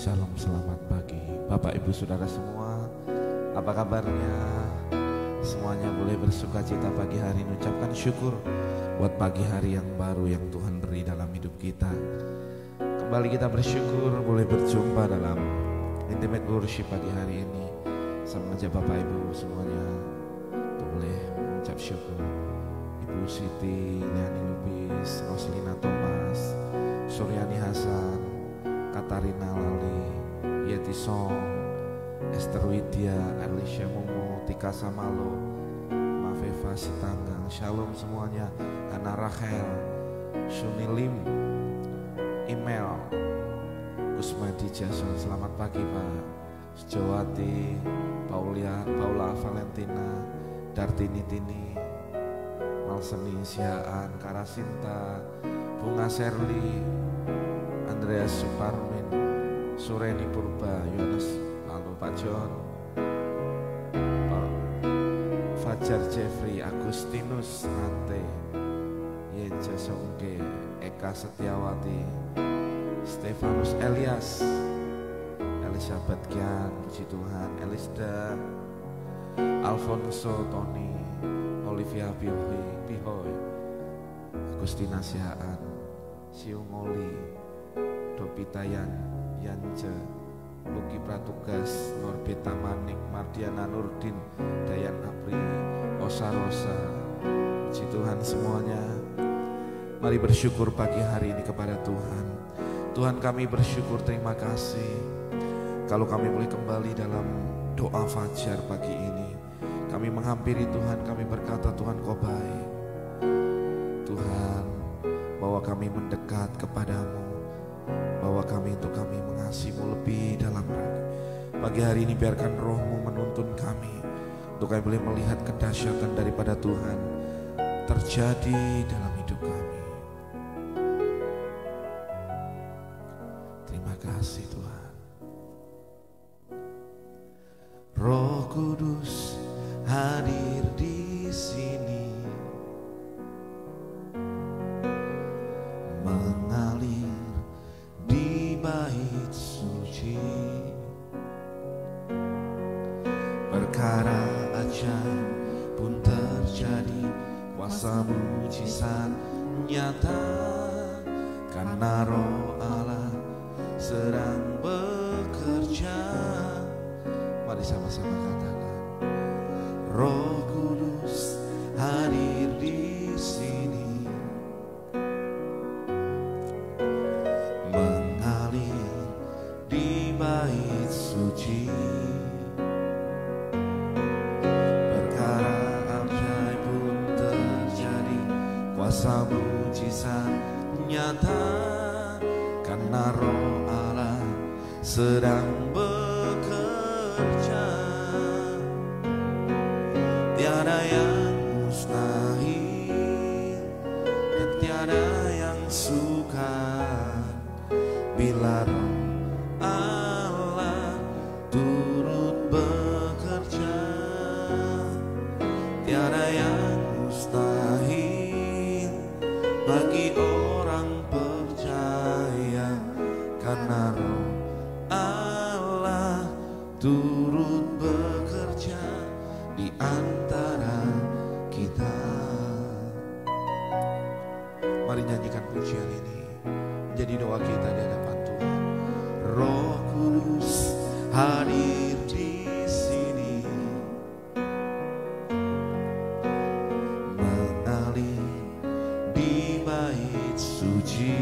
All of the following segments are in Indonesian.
Shalom, selamat pagi Bapak Ibu Saudara semua. Apa kabarnya? Semuanya boleh bersuka cita pagi hari ini, ucapkan syukur buat pagi hari yang baru yang Tuhan beri dalam hidup kita. Kembali kita bersyukur boleh berjumpa dalam Intimate Worship pagi hari ini. Sama aja Bapak Ibu semuanya boleh mengucap syukur. Ibu Siti, Liani Lubis, Roslina Thomas, Suryani Hasan, Katarina Lali, Yeti Song, Esther Widya, Alicia Momo, Tika Samalo, Mafeva Sitanggang, Shalom semuanya, Hana Rachel, Shunilim, Email, Gusmadi Jason, selamat pagi Pak, Sejawati, Paula Valentina, Dartini Tini, Malseni Siaan, Karasinta, Bunga Serli, Andreas Suparmin, Sureni Purba, Yohanes, lalu Pak John, Pak Fajar Jeffrey, Agustinus Ante, Yeja Songke, Eka Setiawati, Stefanus Elias, Elizabeth Kian, puji Tuhan, Elisda, Alfonso Tony, Olivia Pihoy, Agustina Siaan, Siung Oli, Dopita Yance, Luki Pratugas, Norbita Manik, Mardiana Nurdin, Dayan Apri, Osa Rosa. Puji Tuhan semuanya. Mari bersyukur pagi hari ini kepada Tuhan. Tuhan, kami bersyukur, terima kasih kalau kami boleh kembali dalam doa fajar pagi ini. Kami menghampiri Tuhan, kami berkata Tuhan Kau baik. Tuhan, bahwa kami mendekat kepadamu, bahwa untuk kami mengasihimu lebih dalam lagi. Pagi hari ini biarkan rohmu menuntun kami, untuk kami boleh melihat kedahsyatan daripada Tuhan terjadi dalam hidup kami. Terima kasih Tuhan. Roh Kudus hadir di sini, mengalir di bait suci. Perkara ajaib pun terjadi, kuasa mujizat nyata, karena Roh Allah sedang bekerja. Mari sama-sama katakan, Roh Kudus hadir di sini, mengalir di bait suci. Perkara ajaib pun terjadi, kuasa mujizat nyata, karena Roh Allah sedang bekerja. Tiada yang mustahil dan tiada yang sukar bila Roh Allah turut bekerja. Tiada yang mustahil bagi orang percaya, karena Roh Allah turut bekerja di antara kita. Mari nyanyikan pujian ini menjadi doa kita di hadapan Tuhan. Roh Kudus hadir di sini, mengalir di bait suci.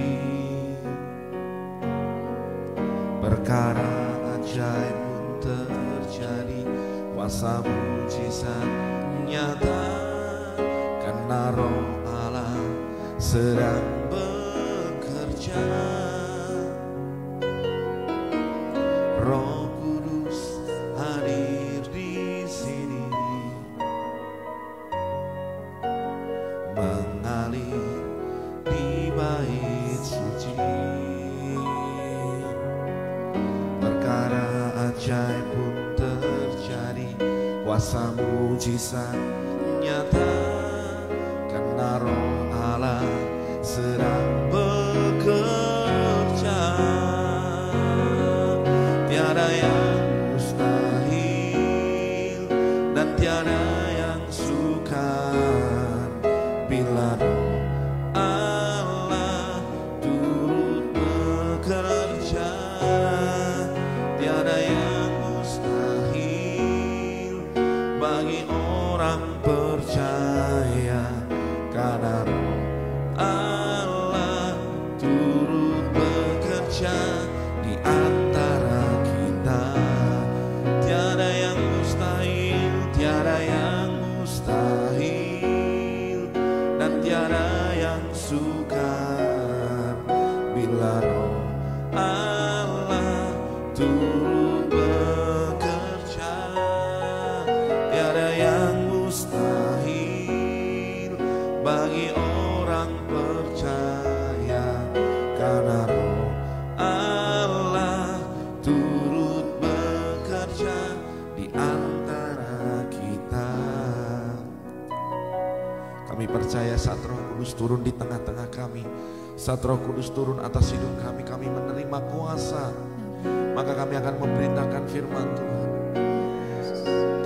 Perkara ajaib pun terjadi, kuasa mujizat nyata, karena Roh Allah sedang bekerja. Roh Kudus hadir di sini, mengalir di bait suci. Perkara ajaib pun terjadi, kuasa mujizat nyata, karena Roh Allah sedang bekerja. bila roh Allah turut bekerja. Tiada yang mustahil bagi orang percaya, karena roh Allah turut bekerja di antara kita. Kami percaya saat Roh Kudus turun di tengah-tengah kami, saat Roh Kudus turun atas hidup kami, kami menerima kuasa, maka kami akan memberitakan firman Tuhan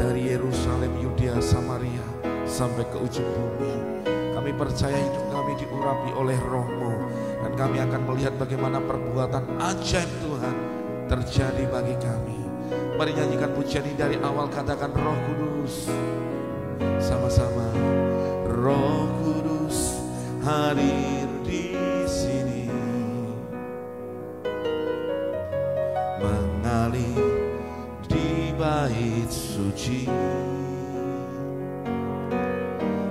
dari Yerusalem, Yudea, Samaria sampai ke ujung bumi. Kami percaya hidup kami diurapi oleh Roh-Mu, dan kami akan melihat bagaimana perbuatan ajaib Tuhan terjadi bagi kami. Mari nyanyikan pujian ini dari awal, katakan Roh Kudus sama-sama. Roh Kudus hadir di sini, mengalir di bait suci.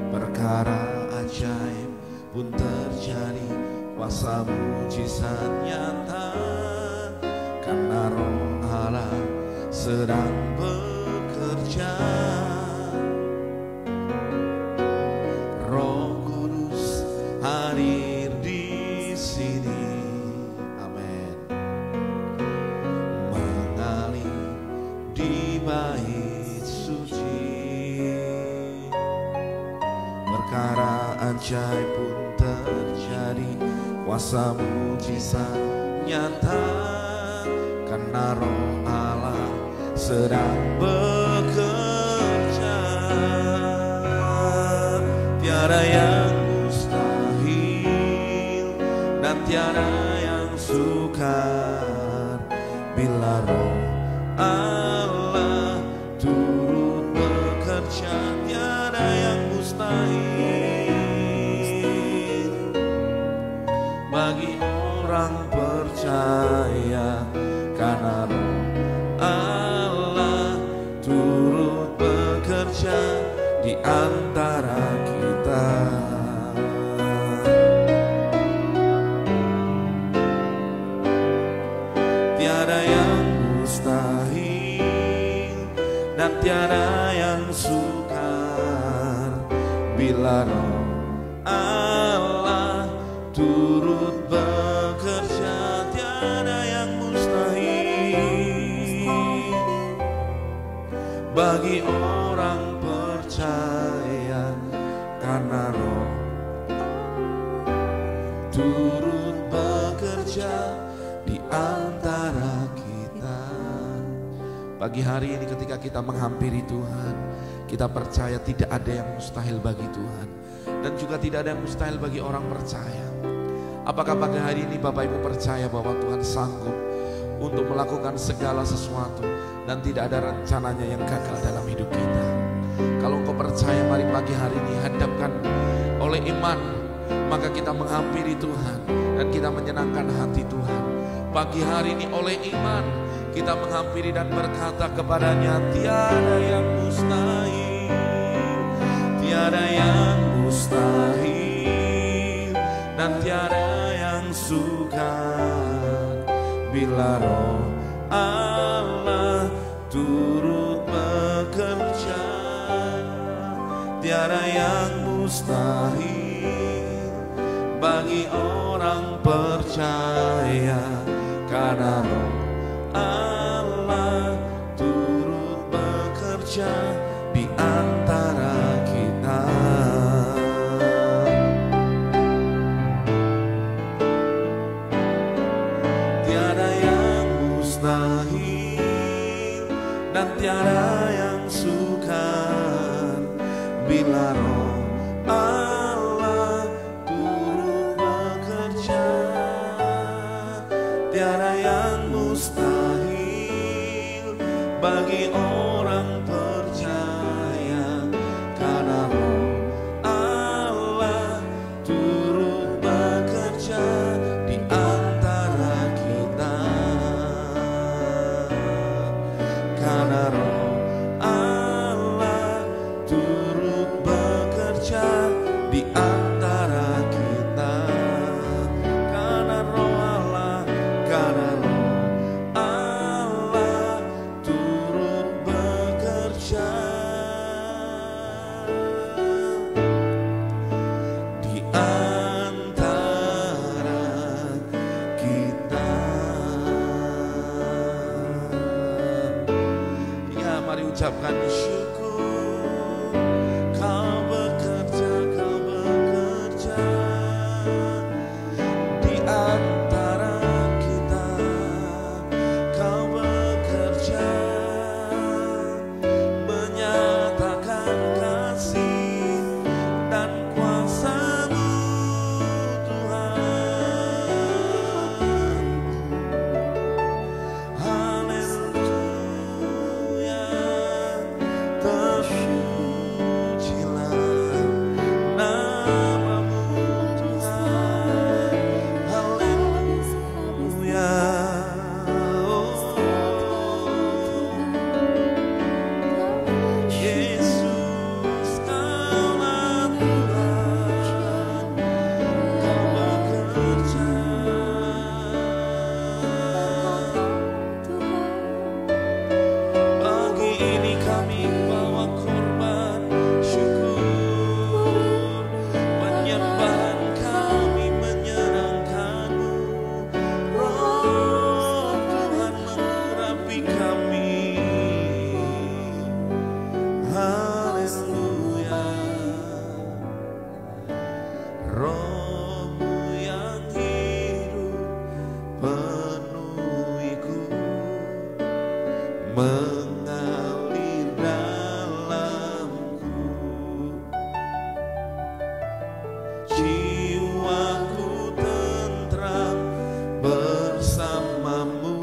Perkara ajaib pun terjadi, kuasa mujizat nyata, karena Roh Allah sedang bekerja. Roh Kudus hadir di sini, amin, mengalir di bait suci. Perkara ajaib pun terjadi, kuasa mujizat nyata, karena Roh Allah sedang bekerja. Tiada yang mustahil dan tiada yang sukar bila Roh Allah turut bekerja. Tiada yang mustahil bagi orang percaya, karena Roh Allah turut bekerja di antara kita. Tiada yang mustahil dan tiada yang sukar bila Roh Allah turut bekerja. Tiada yang mustahil bagi orang percaya, karena Roh turut bekerja di antara kita. Pagi hari ini ketika kita menghampiri Tuhan, kita percaya tidak ada yang mustahil bagi Tuhan, dan juga tidak ada yang mustahil bagi orang percaya. Apakah pagi hari ini Bapak Ibu percaya bahwa Tuhan sanggup untuk melakukan segala sesuatu dan tidak ada rencananya yang gagal dalam hidup kita? Kalau engkau percaya, mari pagi hari ini hadapkan oleh iman, maka kita menghampiri Tuhan dan kita menyenangkan hati Tuhan. Pagi hari ini oleh iman kita menghampiri dan berkata kepadanya, tiada yang mustahil, tiada yang mustahil dan tiada yang sukar bila Roh Allah turut bekerja. Tiada yang mustahil bagi orang percaya, karena Roh Allah turut bekerja di antara kita. Tiada yang mustahil dan tiada yang sukar bila Roh Allah turut bekerja. Tiada yang mustahil bagi orang percaya, karena Roh Allah turut bekerja di antara kita. Karena Roh Allah turut bekerja di antara kita. Karena Roh Allah ucapkan syukur. Kau bekerja di antara kita. Kau bekerja menyatakan kasih dan kuasa-Mu, Tuhan. Haleluya, terpujilah nama-Mu, Tuhan. Haleluya. Yesus, Kaulah Tuhan. Kau bekerja. Pagi ini kami bawa korban syukur, penyembahan kami menyerahkan-Mu. Roh Tuhan mengurapi kami. Haleluya. Roh-Mu yang hidup penuhiku, mengalir dalamku. Jiwaku tentram bersama-Mu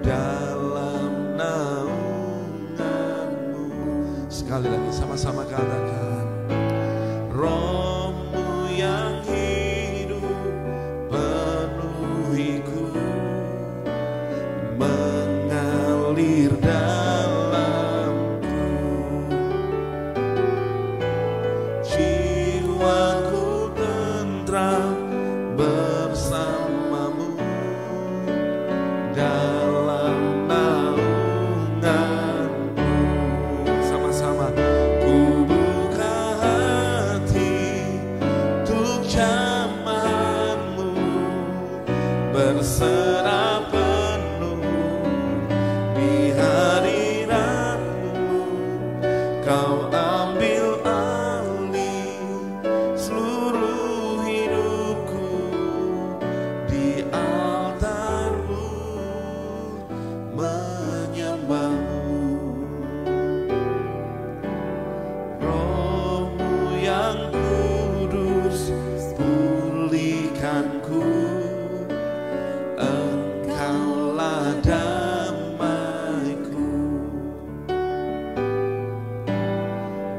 dalam naungan-Mu. Sekali lagi sama-sama katakan, Roh-Mu yang hidup penuhiku, mengalir dalamku. Jiwaku tentram bersama-Mu dalam naungan-Mu. Sama-sama, ku buka hati untuk jamahan-Mu, berserah penuh di hadirat-Mu. Kau ambil alih seluruh hidupku di altar-Mu, menyembah-Mu. Roh-Mu yang kudus pulihkanku, Engkaulah damaiku.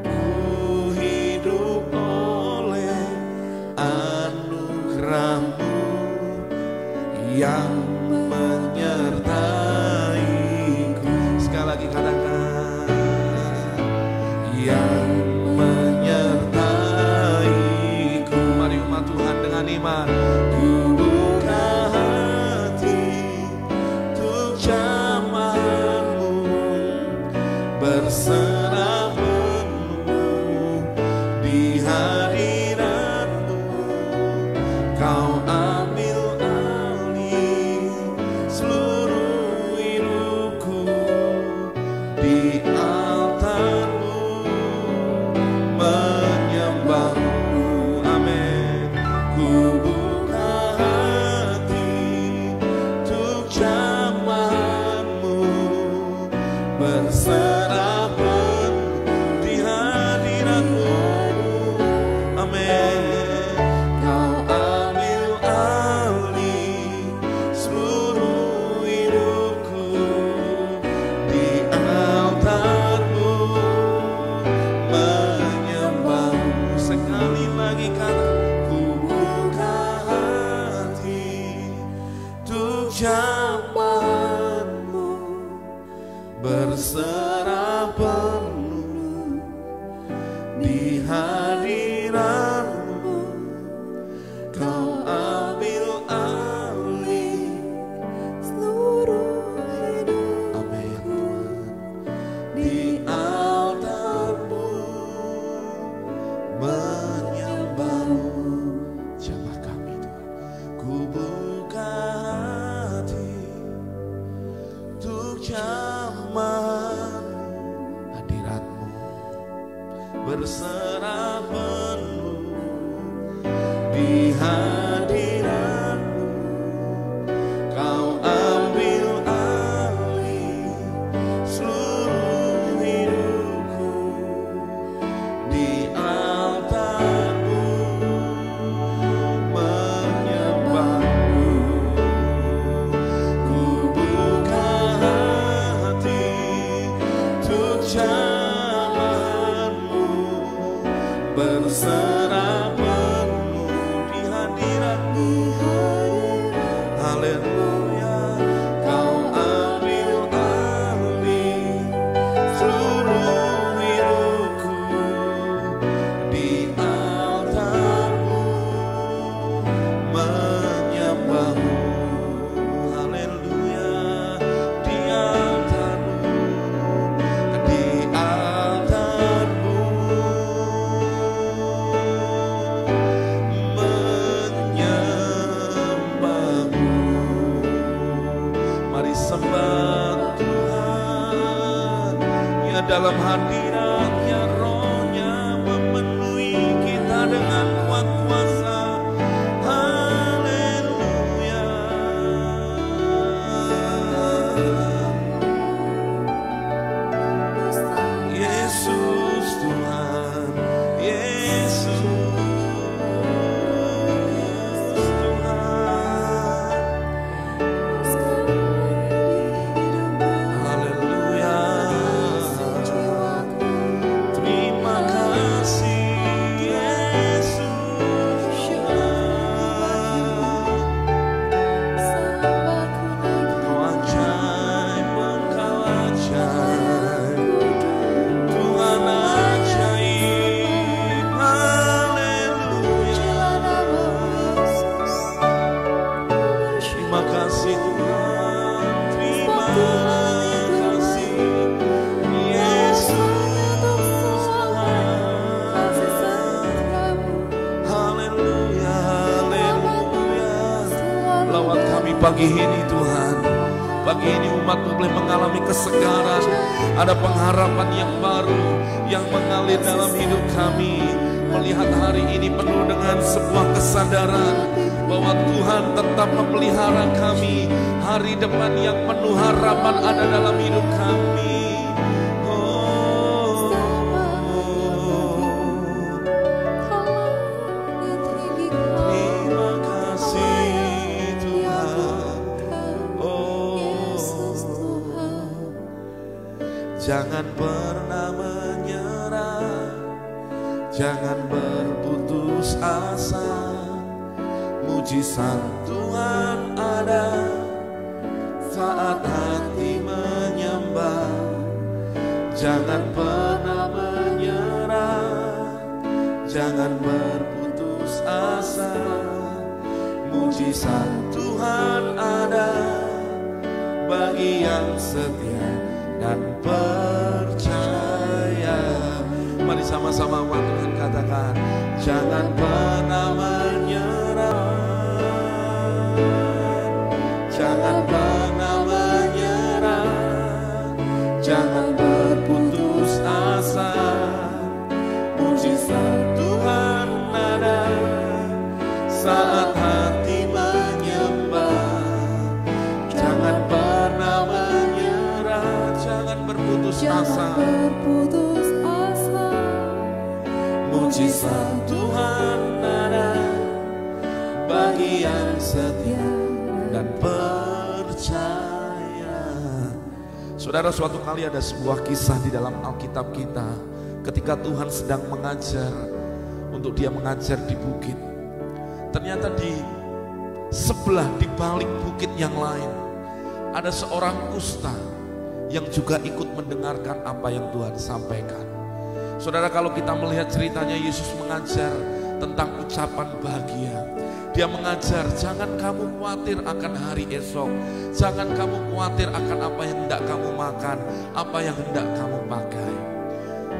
Ku hidup oleh anugerah-Mu yang menyertaiku. Sekali lagi katakan, yang menyertaiku. Mari umat Tuhan dengan iman. Ku buka hati untuk jamahan-Mu, berserah penuh di hadirat-Mu. Kau ambil alih seluruh hidupku di altar-Mu, menyembah-Mu. Amin. Ku buka hati untuk jamahan-Mu, berserah penuh di hadirat-Mu. Amin. Kau ambil alih seluruh hidupku di altar-Mu, menyembah-Mu. Sekali lagi kata, ku buka hati untuk jamahan-Mu, berserah penuh di hadirat-Mu. Kau ambil alih seluruh hidup. Amin, Tuhan. Di altar-Mu, menyembah-Mu. Jamah kami, Tuhan. Ku buka hati untuk jamah berserah penuh di hadirat-Mu. Kau ambil alih seluruh hidupku di altar-Mu, menyembah-Mu. Ku buka hati untuk jamahan-Mu, berserah penuh di hadirat-Mu. Haleluya. Kau ambil alih seluruh hidupku di altar-Mu, menyembah-Mu. Haleluya. Di altar-Mu, di altar-Mu, menyembah-Mu. Mari sembah Tuhan, ya dalam hadirat-Nya Roh-Nya memenuhi kita dengan kuat kuasa. Haleluya. Yesus Tuhan, Yesus Tuhan. Haleluya. Terima kasih Yesus Tuhan. Kau ajaib, Engkau ajaib, Tuhan ajaib. Haleluya. Terima kasih Tuhan, terima kasih Yesus Tuhan. Haleluya, haleluya. Lawat kami pagi ini Tuhan. Pagi ini umat-Mu boleh mengalami kesegaran. Ada pengharapan yang baru yang mengalir dalam hidup kami. Melihat hari ini penuh dengan sebuah kesadaran bahwa Tuhan tetap memelihara kami. Hari depan yang penuh harapan ada dalam hidup kami. Oh, terima kasih Tuhan. Oh, jangan pernah menyerah, jangan berputus asa. Mujizat Tuhan ada saat hati menyembah. Jangan pernah menyerah, jangan berputus asa. Mujizat Tuhan ada bagi yang setia dan percaya. Mari sama-sama umat Tuhan katakan, jangan pernah menyerah, jangan pernah menyerah, jangan berputus asa. Mujizat Tuhan ada saat hati menyembah. Jangan pernah menyerah, jangan berputus asa. Mujizat Tuhan ada bagi yang setia dan percaya. Saudara, suatu kali ada sebuah kisah di dalam Alkitab kita, ketika Tuhan sedang mengajar, untuk Dia mengajar di bukit. Ternyata di sebelah, di balik bukit yang lain, ada seorang kusta yang juga ikut mendengarkan apa yang Tuhan sampaikan. Saudara, kalau kita melihat ceritanya, Yesus mengajar tentang ucapan bahagia. Dia mengajar, jangan kamu khawatir akan hari esok. Jangan kamu khawatir akan apa yang hendak kamu makan, apa yang hendak kamu pakai.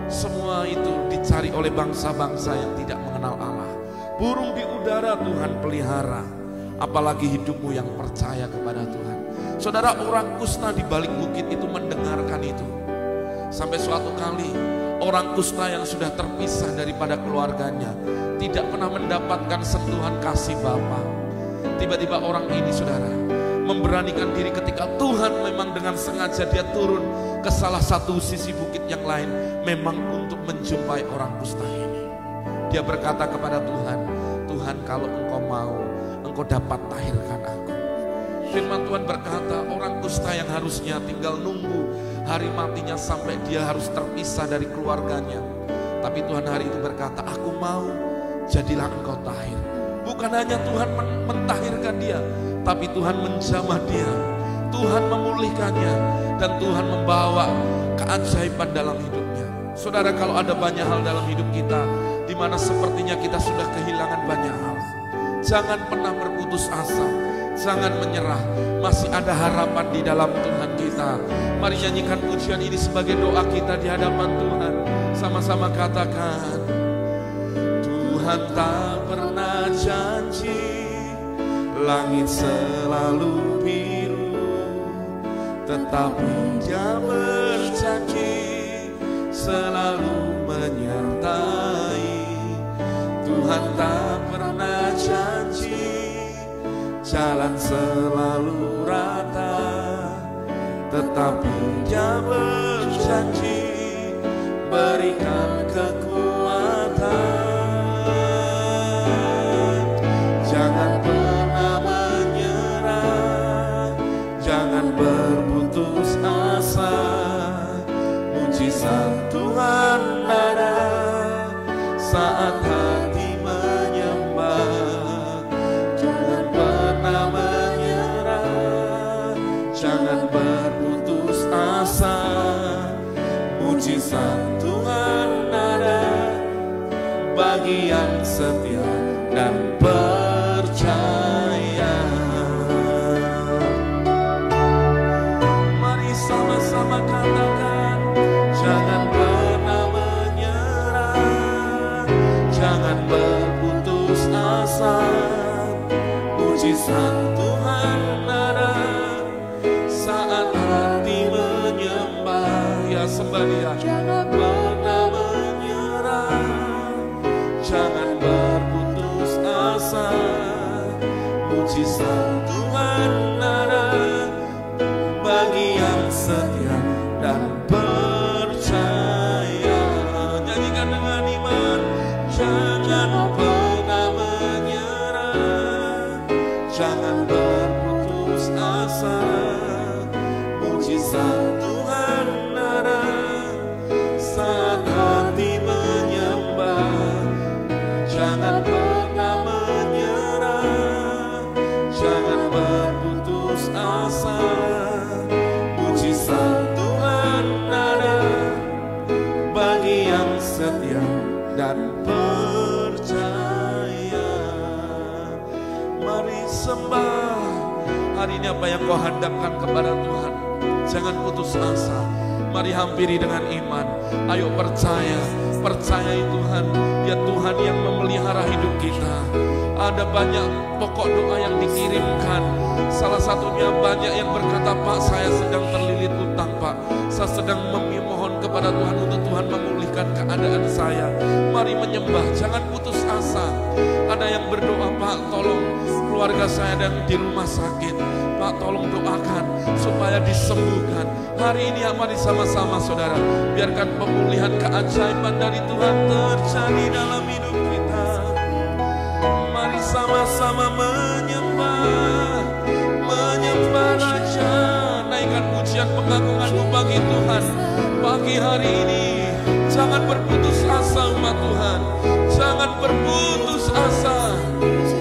Semua itu dicari oleh bangsa-bangsa yang tidak mengenal Allah. Burung di udara Tuhan pelihara, apalagi hidupmu yang percaya kepada Tuhan. Saudara, orang kusta di balik bukit itu mendengarkan itu. Sampai suatu kali Orang kusta yang sudah terpisah daripada keluarganya, tidak pernah mendapatkan sentuhan kasih Bapa. Tiba-tiba orang ini, saudara, memberanikan diri ketika Tuhan memang dengan sengaja dia turun ke salah satu sisi bukit yang lain, memang untuk menjumpai orang kusta ini. Dia berkata kepada Tuhan, Tuhan kalau Engkau mau, Engkau dapat tahirkan aku. Firman Tuhan berkata, orang kusta yang harusnya tinggal nunggu hari matinya sampai dia harus terpisah dari keluarganya, tapi Tuhan hari itu berkata, aku mau, jadilah engkau tahir. Bukan hanya Tuhan mentahirkan dia, tapi Tuhan menjamah dia, Tuhan memulihkannya, dan Tuhan membawa keajaiban dalam hidupnya. Saudara, kalau ada banyak hal dalam hidup kita di mana sepertinya kita sudah kehilangan banyak hal, jangan pernah berputus asa, jangan menyerah. Masih ada harapan di dalam Tuhan kita. Mari nyanyikan pujian ini sebagai doa kita di hadapan Tuhan. Sama-sama katakan, Tuhan tak pernah janji langit selalu biru, tetapi Dia berjanji selalu menyertai. Tuhan tak pernah janji jalan selalu rata, tetapi Dia berjanji berikan kekuatan. Jangan pernah menyerah, jangan berputus asa. Mujizat Tuhan ada saat hati menyembah. Jangan pernah menyerah, jangan berputus asa. Mujizat Tuhan ada bagi yang setia dan percaya. Mari sama-sama katakan, jangan pernah menyerah, jangan berputus asa. Mujizat Tuhan ada saat hati menyembah. Ya, sembah Dia. Jangan pernah menyerah, jangan berputus asa. Mujizat Tuhan ada bagi yang setia dan percaya. Nyanyikan dengan iman, jangan pernah menyerah, jangan berputus asa. Mujizat Tuhan ada saat hati menyembah. Jangan pernah menyerah, jangan berputus asa. Mujizat Tuhan ada bagi yang setia dan percaya. Mari sembah. Hari ini apa yang kau hadapkan kepada Tuhan, jangan putus asa. Mari hampiri dengan iman. Ayo percaya, percayai Tuhan. Dia Tuhan yang memelihara hidup kita. Ada banyak pokok doa yang dikirimkan. Salah satunya banyak yang berkata, Pak, saya sedang terlilit utang, Pak. Saya sedang memohon kepada Tuhan untuk Tuhan memulihkan keadaan saya. Mari menyembah, jangan putus asa. Ada yang berdoa, Pak, tolong keluarga saya yang di rumah sakit, Pak, tolong doakan supaya disembuhkan. Hari ini mari sama-sama saudara, biarkan pemulihan keajaiban dari Tuhan terjadi dalam hidup kita. Mari sama-sama menyembah, menyembah Raja. Naikkan pujian pengagunganmu bagi Tuhan pagi hari ini. Jangan berputus asa umat Tuhan, jangan berputus asa.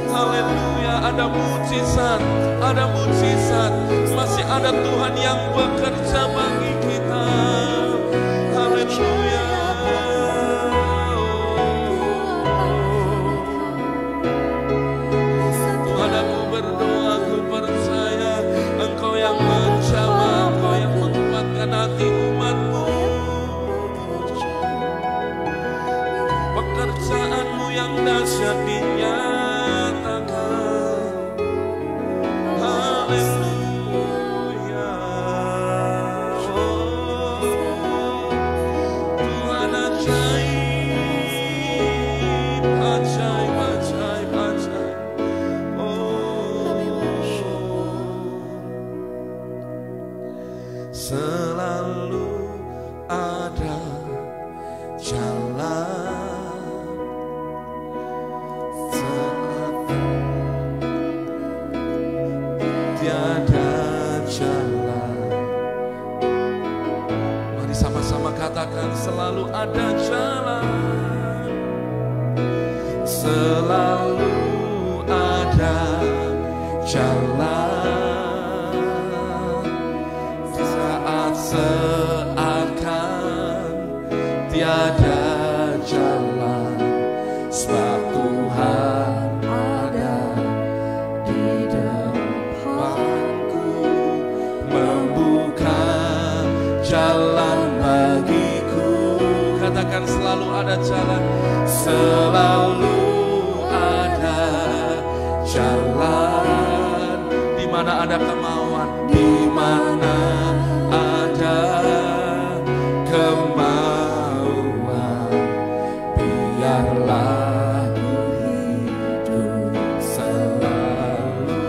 Haleluya, ada mujizat, ada mujizat. Masih ada Tuhan yang bekerja bagi kita. Haleluya. Tuhan, aku berdoa, aku percaya Engkau yang menjamah, Engkau yang menguatkan hati umat-Mu. Pekerjaan-Mu yang dahsyat dinyatakan. Haleluya. Oh, selalu ada jalan, selalu ada jalan. Saat seakan tiada jalan, sebab Tuhan ada di depanku, membuka jalan bagiku. Katakan selalu ada jalan, selalu ada jalan. Di mana ada kemauan, di mana ada kemauan, biarlah ku hidup selalu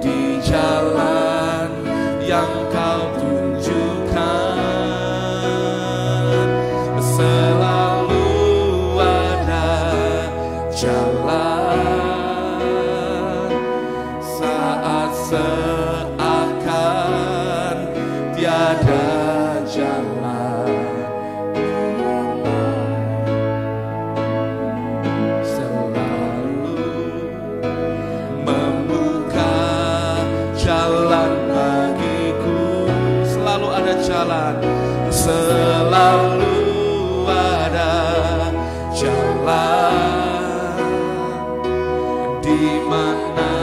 di jalan yang Kau tunjukkan. Selalu ada jalan saat seakan tiada jalan. Selalu membuka jalan bagiku. Selalu ada jalan, selalu ada jalan. Di mana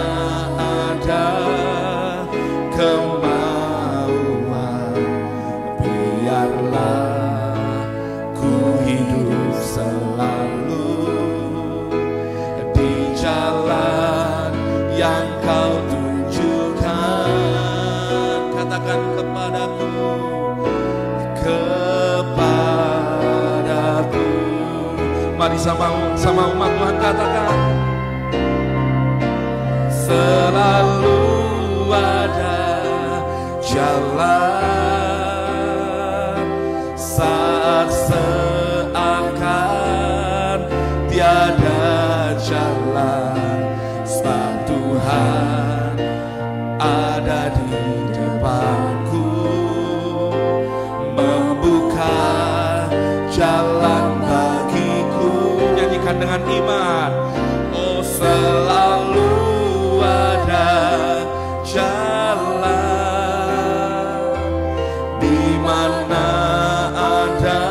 ada kemauan, biarlah ku hidup selalu di jalan yang Kau tunjukkan. Katakan kepadaku, kepadaku. Mari sama umat Tuhan katakan, selalu ada jalan saat seakan tiada jalan, sebab Tuhan ada di depanku, membuka jalan bagiku. Nyanyikan dengan iman. Oh, selalu ada jalan, di mana ada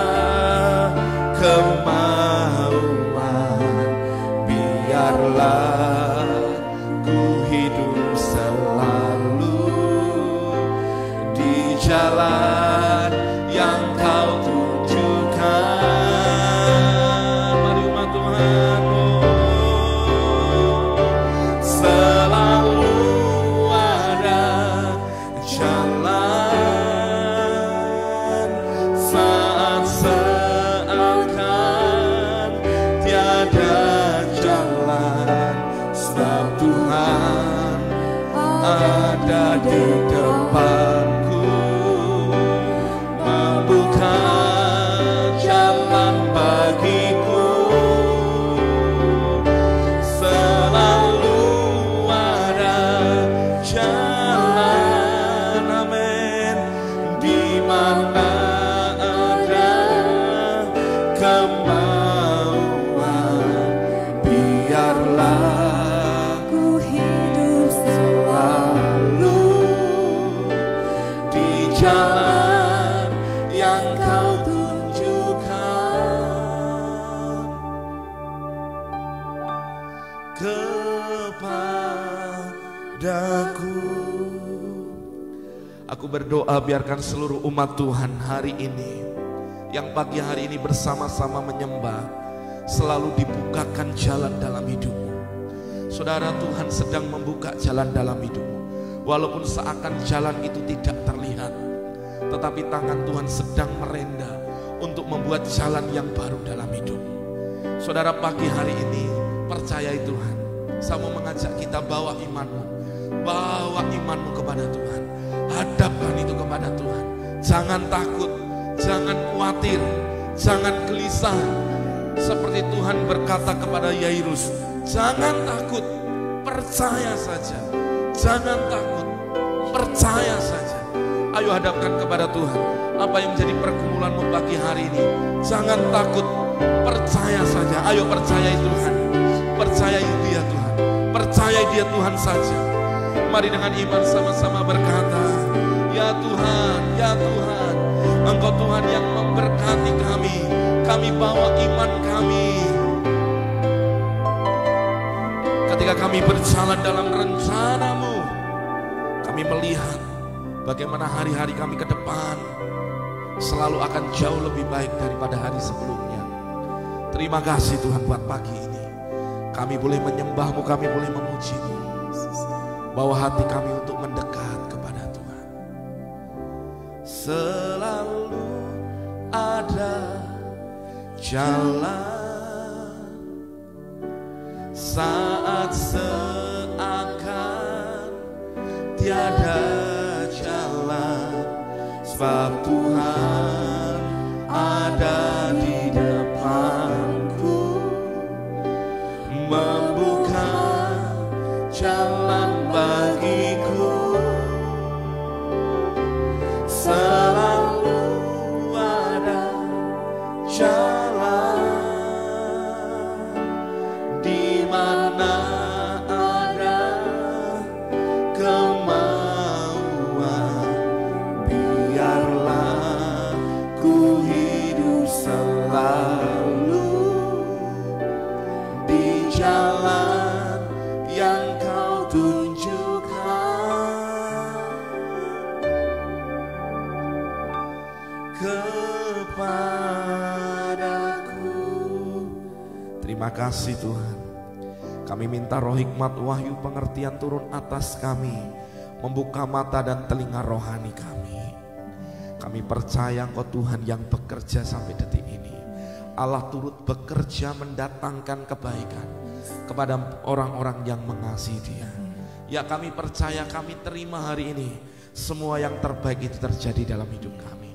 kemauan, biarlah ku hidup selalu di jalan yang Kau tunjukkan. Mari umat Tuhan, selalu ada jalan saat seakan tiada jalan, sebab Tuhan ada di depanku, membuka jalan bagiku. Selalu ada jalan, amin. Di mana ada kemauan, biarlah ku hidup selalu di jalan yang Kau tunjukkan kepadaku. Aku berdoa biarkan seluruh umat Tuhan hari ini, yang pagi hari ini bersama-sama menyembah, selalu dibukakan jalan dalam hidupmu. Saudara, Tuhan sedang membuka jalan dalam hidupmu. Walaupun seakan jalan itu tidak terlihat, tetapi tangan Tuhan sedang merenda untuk membuat jalan yang baru dalam hidupmu. Saudara, pagi hari ini percayai Tuhan. Saya mau mengajak kita bawa imanmu. Bawa imanmu kepada Tuhan. Hadapkan itu kepada Tuhan. Jangan takut, jangan khawatir, jangan gelisah. Seperti Tuhan berkata kepada Yairus, jangan takut, percaya saja. Jangan takut, percaya saja. Ayo hadapkan kepada Tuhan apa yang menjadi pergumulanmu pagi hari ini. Jangan takut, percaya saja. Ayo percayai Tuhan, percayai Dia Tuhan, percayai Dia Tuhan saja. Mari dengan iman sama-sama berkata, ya Tuhan, ya Tuhan, Engkau Tuhan yang memberkati kami. Kami bawa iman kami. Ketika kami berjalan dalam rencana-Mu, kami melihat bagaimana hari-hari kami ke depan selalu akan jauh lebih baik daripada hari sebelumnya. Terima kasih Tuhan buat pagi ini. Kami boleh menyembah-Mu, kami boleh memuji-Mu. Bawa hati kami untuk mendekat kepada Tuhan. Selalu ada jalan saat seakan tiada jalan, sebab Tuhan ada di depanku, membuka jalan bagiku. Selalu ada jalan di mana ada kemauan. Biarlah ku hidup selalu di jalan yang Kau tunjukkan kepadaku. Terima kasih Tuhan. Kami minta roh hikmat, wahyu, pengertian turun atas kami, membuka mata dan telinga rohani kami. Kami percaya Engkau Tuhan yang bekerja sampai detik ini. Allah turut bekerja mendatangkan kebaikan kepada orang-orang yang mengasihi Dia. Ya, kami percaya, kami terima hari ini semua yang terbaik itu terjadi dalam hidup kami.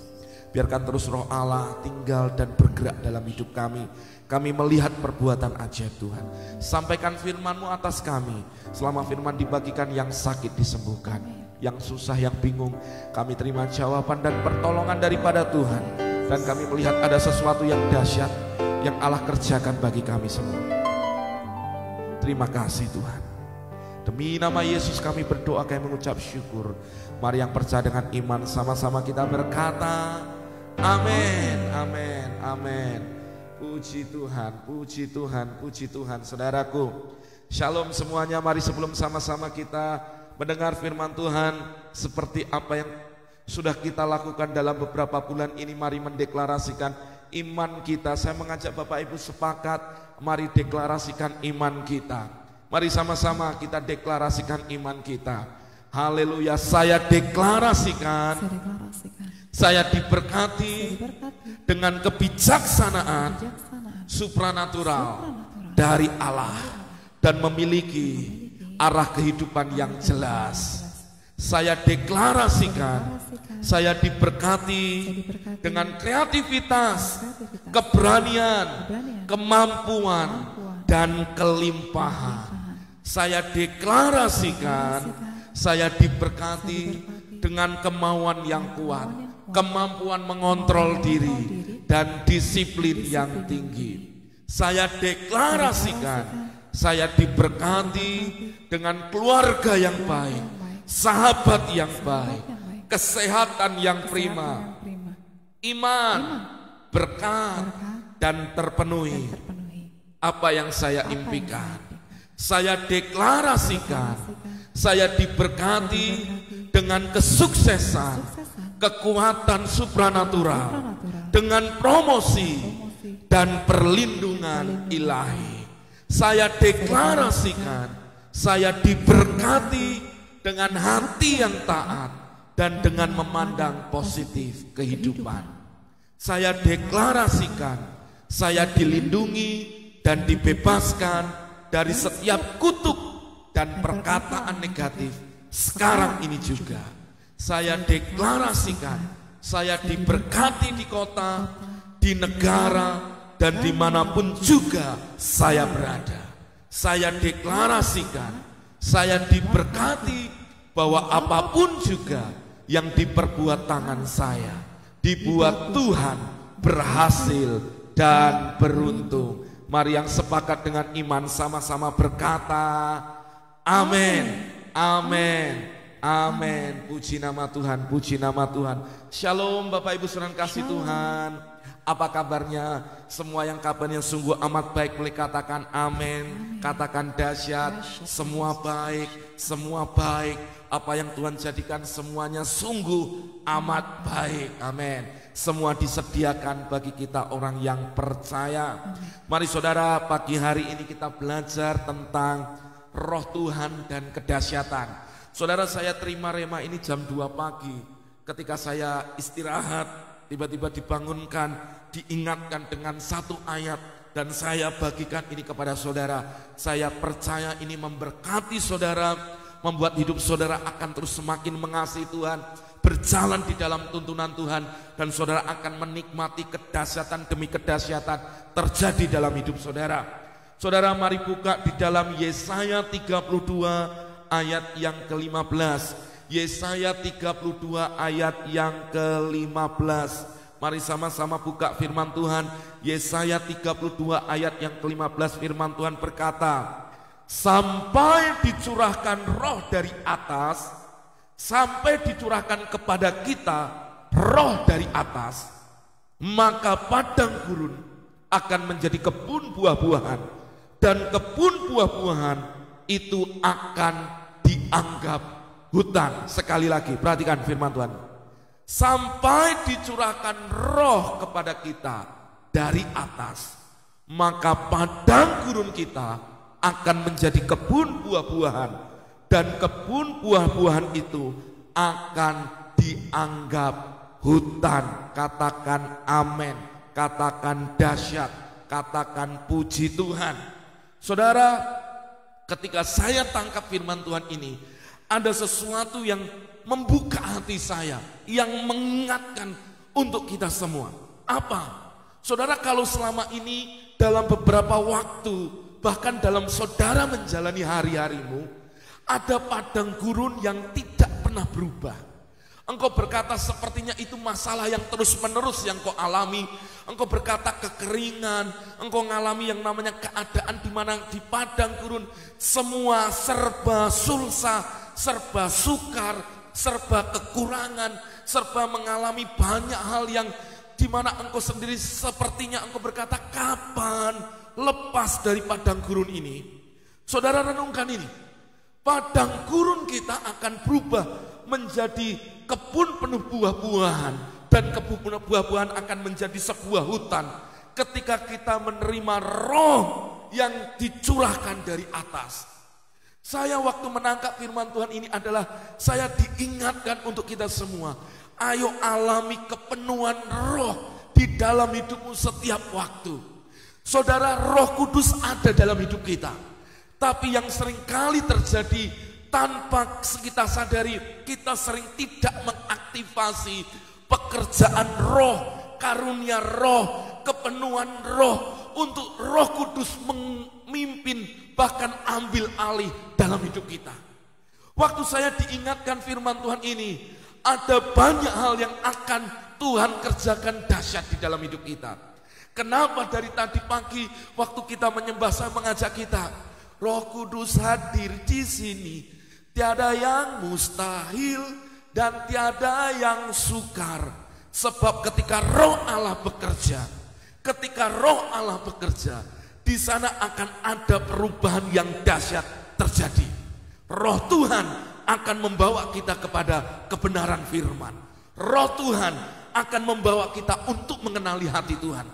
Biarkan terus roh Allah tinggal dan bergerak dalam hidup kami. Kami melihat perbuatan ajaib Tuhan. Sampaikan firman-Mu atas kami. Selama firman dibagikan, yang sakit disembuhkan, yang susah, yang bingung, kami terima jawaban dan pertolongan daripada Tuhan. Dan kami melihat ada sesuatu yang dahsyat yang Allah kerjakan bagi kami semua. Terima kasih Tuhan. Demi nama Yesus kami berdoa, kami mengucap syukur. Mari yang percaya dengan iman sama-sama kita berkata, amin, amin, amin. Puji Tuhan, puji Tuhan, puji Tuhan. Saudaraku, shalom semuanya. Mari sebelum sama-sama kita mendengar firman Tuhan, seperti apa yang sudah kita lakukan dalam beberapa bulan ini, mari mendeklarasikan iman kita. Saya mengajak Bapak Ibu sepakat, mari deklarasikan iman kita. Mari sama-sama kita deklarasikan iman kita. Haleluya, saya deklarasikan, saya diberkati dengan kebijaksanaan supranatural dari Allah dan memiliki arah kehidupan yang jelas. Saya deklarasikan, saya diberkati dengan kreativitas, keberanian, kemampuan, dan kelimpahan. Saya deklarasikan, saya diberkati dengan kemauan yang kuat, kemampuan mengontrol diri, dan disiplin yang tinggi. Saya deklarasikan, saya diberkati dengan keluarga yang baik, sahabat yang baik, kesehatan yang prima, iman, berkat, dan terpenuhi apa yang saya impikan. Saya deklarasikan, saya diberkati dengan kesuksesan, kekuatan supranatural, dengan promosi dan perlindungan ilahi. Saya deklarasikan, saya diberkati dengan hati yang taat dan dengan memandang positif kehidupan. Saya deklarasikan, saya dilindungi dan dibebaskan dari setiap kutuk dan perkataan negatif sekarang ini juga. Saya deklarasikan, saya diberkati di kota, di negara, dan dimanapun juga saya berada. Saya deklarasikan, saya diberkati bahwa apapun juga yang diperbuat tangan saya, dibuat Tuhan berhasil dan beruntung. Mari yang sepakat dengan iman sama-sama berkata, amin, amin, amin. Puji nama Tuhan, puji nama Tuhan. Shalom Bapak Ibu Saudara kasih Tuhan. Apa kabarnya? Semua yang kabarnya sungguh amat baik boleh katakan amin. Katakan dahsyat, semua baik, semua baik. Apa yang Tuhan jadikan semuanya sungguh amat baik. Amin. Semua disediakan bagi kita orang yang percaya. Mari saudara, pagi hari ini kita belajar tentang Roh Tuhan dan kedahsyatan. Saudara, saya terima rema ini jam 2 pagi. Ketika saya istirahat, tiba-tiba dibangunkan, diingatkan dengan satu ayat, dan saya bagikan ini kepada saudara. Saya percaya ini memberkati saudara, membuat hidup saudara akan terus semakin mengasihi Tuhan, berjalan di dalam tuntunan Tuhan, dan saudara akan menikmati kedahsyatan demi kedahsyatan terjadi dalam hidup saudara. Saudara, mari buka di dalam Yesaya 32 ayat yang ke-15. Yesaya 32 ayat yang ke-15. Mari sama-sama buka firman Tuhan. Yesaya 32 ayat yang ke-15, firman Tuhan berkata, sampai dicurahkan roh dari atas, sampai dicurahkan kepada kita roh dari atas, maka padang gurun akan menjadi kebun buah-buahan, dan kebun buah-buahan itu akan dianggap hutan. Sekali lagi, perhatikan firman Tuhan. Sampai dicurahkan roh kepada kita dari atas, maka padang gurun kita akan menjadi kebun buah-buahan, dan kebun buah-buahan itu akan dianggap hutan. Katakan amin, katakan dahsyat, katakan puji Tuhan. Saudara, ketika saya tangkap firman Tuhan ini, ada sesuatu yang membuka hati saya, yang mengingatkan untuk kita semua. Apa? Saudara, kalau selama ini dalam beberapa waktu, bahkan dalam saudara menjalani hari-harimu, ada padang gurun yang tidak pernah berubah. Engkau berkata sepertinya itu masalah yang terus-menerus yang kau alami. Engkau berkata kekeringan, engkau mengalami yang namanya keadaan di mana di padang gurun semua serba sulsa, serba sukar, serba kekurangan, serba mengalami banyak hal yang di mana engkau sendiri sepertinya engkau berkata, kapan lepas dari padang gurun ini? Saudara, renungkan ini. Padang gurun kita akan berubah menjadi kebun penuh buah-buahan, dan kebun buah-buahan akan menjadi sebuah hutan ketika kita menerima roh yang dicurahkan dari atas. Saya waktu menangkap firman Tuhan ini adalah saya diingatkan untuk kita semua, ayo alami kepenuhan roh di dalam hidupmu setiap waktu. Saudara, Roh Kudus ada dalam hidup kita, tapi yang seringkali terjadi tanpa kita sadari, kita sering tidak mengaktifasi pekerjaan roh, karunia roh, kepenuhan roh, untuk Roh Kudus memimpin, bahkan ambil alih dalam hidup kita. Waktu saya diingatkan firman Tuhan ini, ada banyak hal yang akan Tuhan kerjakan dahsyat di dalam hidup kita. Kenapa dari tadi pagi waktu kita menyembah, saya mengajak kita, Roh Kudus hadir di sini. Tiada yang mustahil dan tiada yang sukar. Sebab ketika Roh Allah bekerja, ketika Roh Allah bekerja, di sana akan ada perubahan yang dahsyat terjadi. Roh Tuhan akan membawa kita kepada kebenaran firman. Roh Tuhan akan membawa kita untuk mengenali hati Tuhan.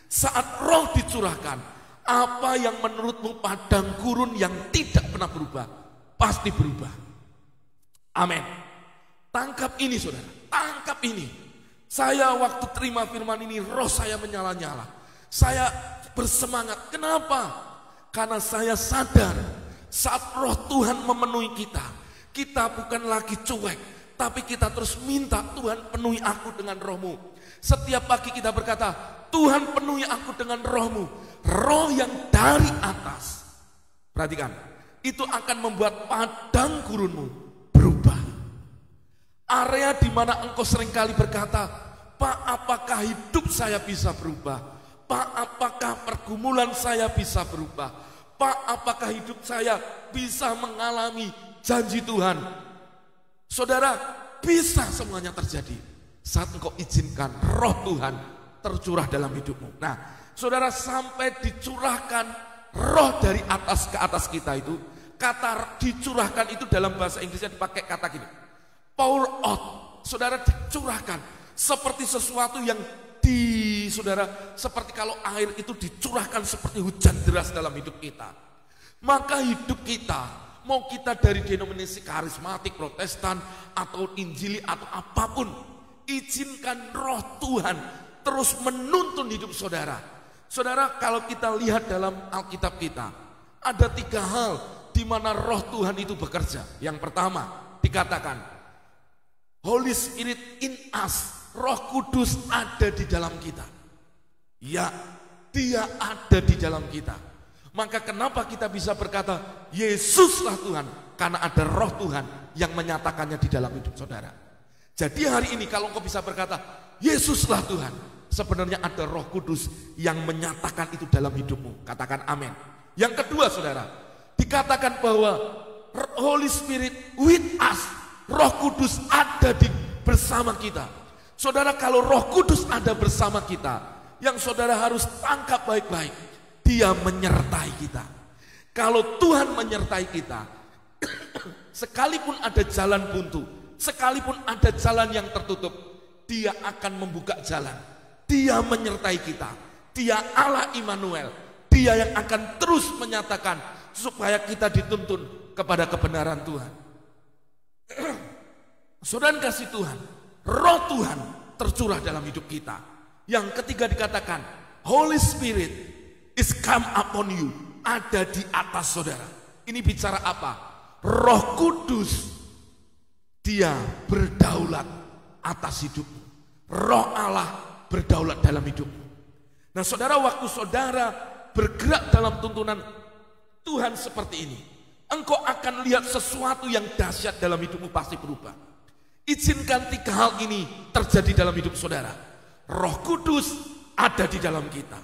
Saat roh dicurahkan, apa yang menurutmu padang gurun yang tidak pernah berubah, pasti berubah. Amin. Tangkap ini saudara, tangkap ini. Saya waktu terima firman ini, roh saya menyala-nyala. Saya bersemangat. Kenapa? Karena saya sadar saat roh Tuhan memenuhi kita, kita bukan lagi cuek, tapi kita terus minta, Tuhan penuhi aku dengan rohmu. Setiap pagi kita berkata, Tuhan penuhi aku dengan rohmu, roh yang dari atas. Perhatikan, itu akan membuat padang gurunmu berubah. Area di mana engkau seringkali berkata, Pak, apakah hidup saya bisa berubah? Pak, apakah pergumulan saya bisa berubah? Pak, apakah hidup saya bisa mengalami janji Tuhan? Saudara, bisa semuanya terjadi saat engkau izinkan roh Tuhan tercurah dalam hidupmu. Nah, saudara, sampai dicurahkan roh dari atas ke atas kita itu, kata dicurahkan itu dalam bahasa Inggrisnya dipakai kata gini, pour out. Saudara, dicurahkan seperti sesuatu yang saudara, seperti kalau air itu dicurahkan seperti hujan deras dalam hidup kita. Maka hidup kita, mau kita dari denominasi karismatik, Protestan, atau Injili, atau apapun, izinkan roh Tuhan terus menuntun hidup saudara. Saudara, kalau kita lihat dalam Alkitab kita, ada 3 hal di mana roh Tuhan itu bekerja. Yang pertama, dikatakan, Holy Spirit in us, Roh Kudus ada di dalam kita. Ya, dia ada di dalam kita. Maka kenapa kita bisa berkata, Yesuslah Tuhan? Karena ada roh Tuhan yang menyatakannya di dalam hidup saudara. Jadi hari ini kalau engkau bisa berkata, Yesuslah Tuhan, sebenarnya ada Roh Kudus yang menyatakan itu dalam hidupmu. Katakan amin. Yang kedua, saudara, dikatakan bahwa Holy Spirit with us, Roh Kudus ada bersama kita. Saudara, kalau Roh Kudus ada bersama kita, yang saudara harus tangkap baik-baik, dia menyertai kita. Kalau Tuhan menyertai kita, sekalipun ada jalan buntu, sekalipun ada jalan yang tertutup, dia akan membuka jalan. Dia menyertai kita. Dia Allah Immanuel. Dia yang akan terus menyatakan supaya kita dituntun kepada kebenaran Tuhan. Saudara kasih Tuhan, roh Tuhan tercurah dalam hidup kita. Yang ketiga dikatakan, Holy Spirit is come upon you, ada di atas saudara. Ini bicara apa? Roh Kudus, dia berdaulat atas hidupmu. Roh Allah berdaulat dalam hidupmu. Nah saudara, waktu saudara bergerak dalam tuntunan Tuhan seperti ini, engkau akan lihat sesuatu yang dahsyat dalam hidupmu pasti berubah. Izinkan 3 hal ini terjadi dalam hidup saudara. Roh Kudus ada di dalam kita.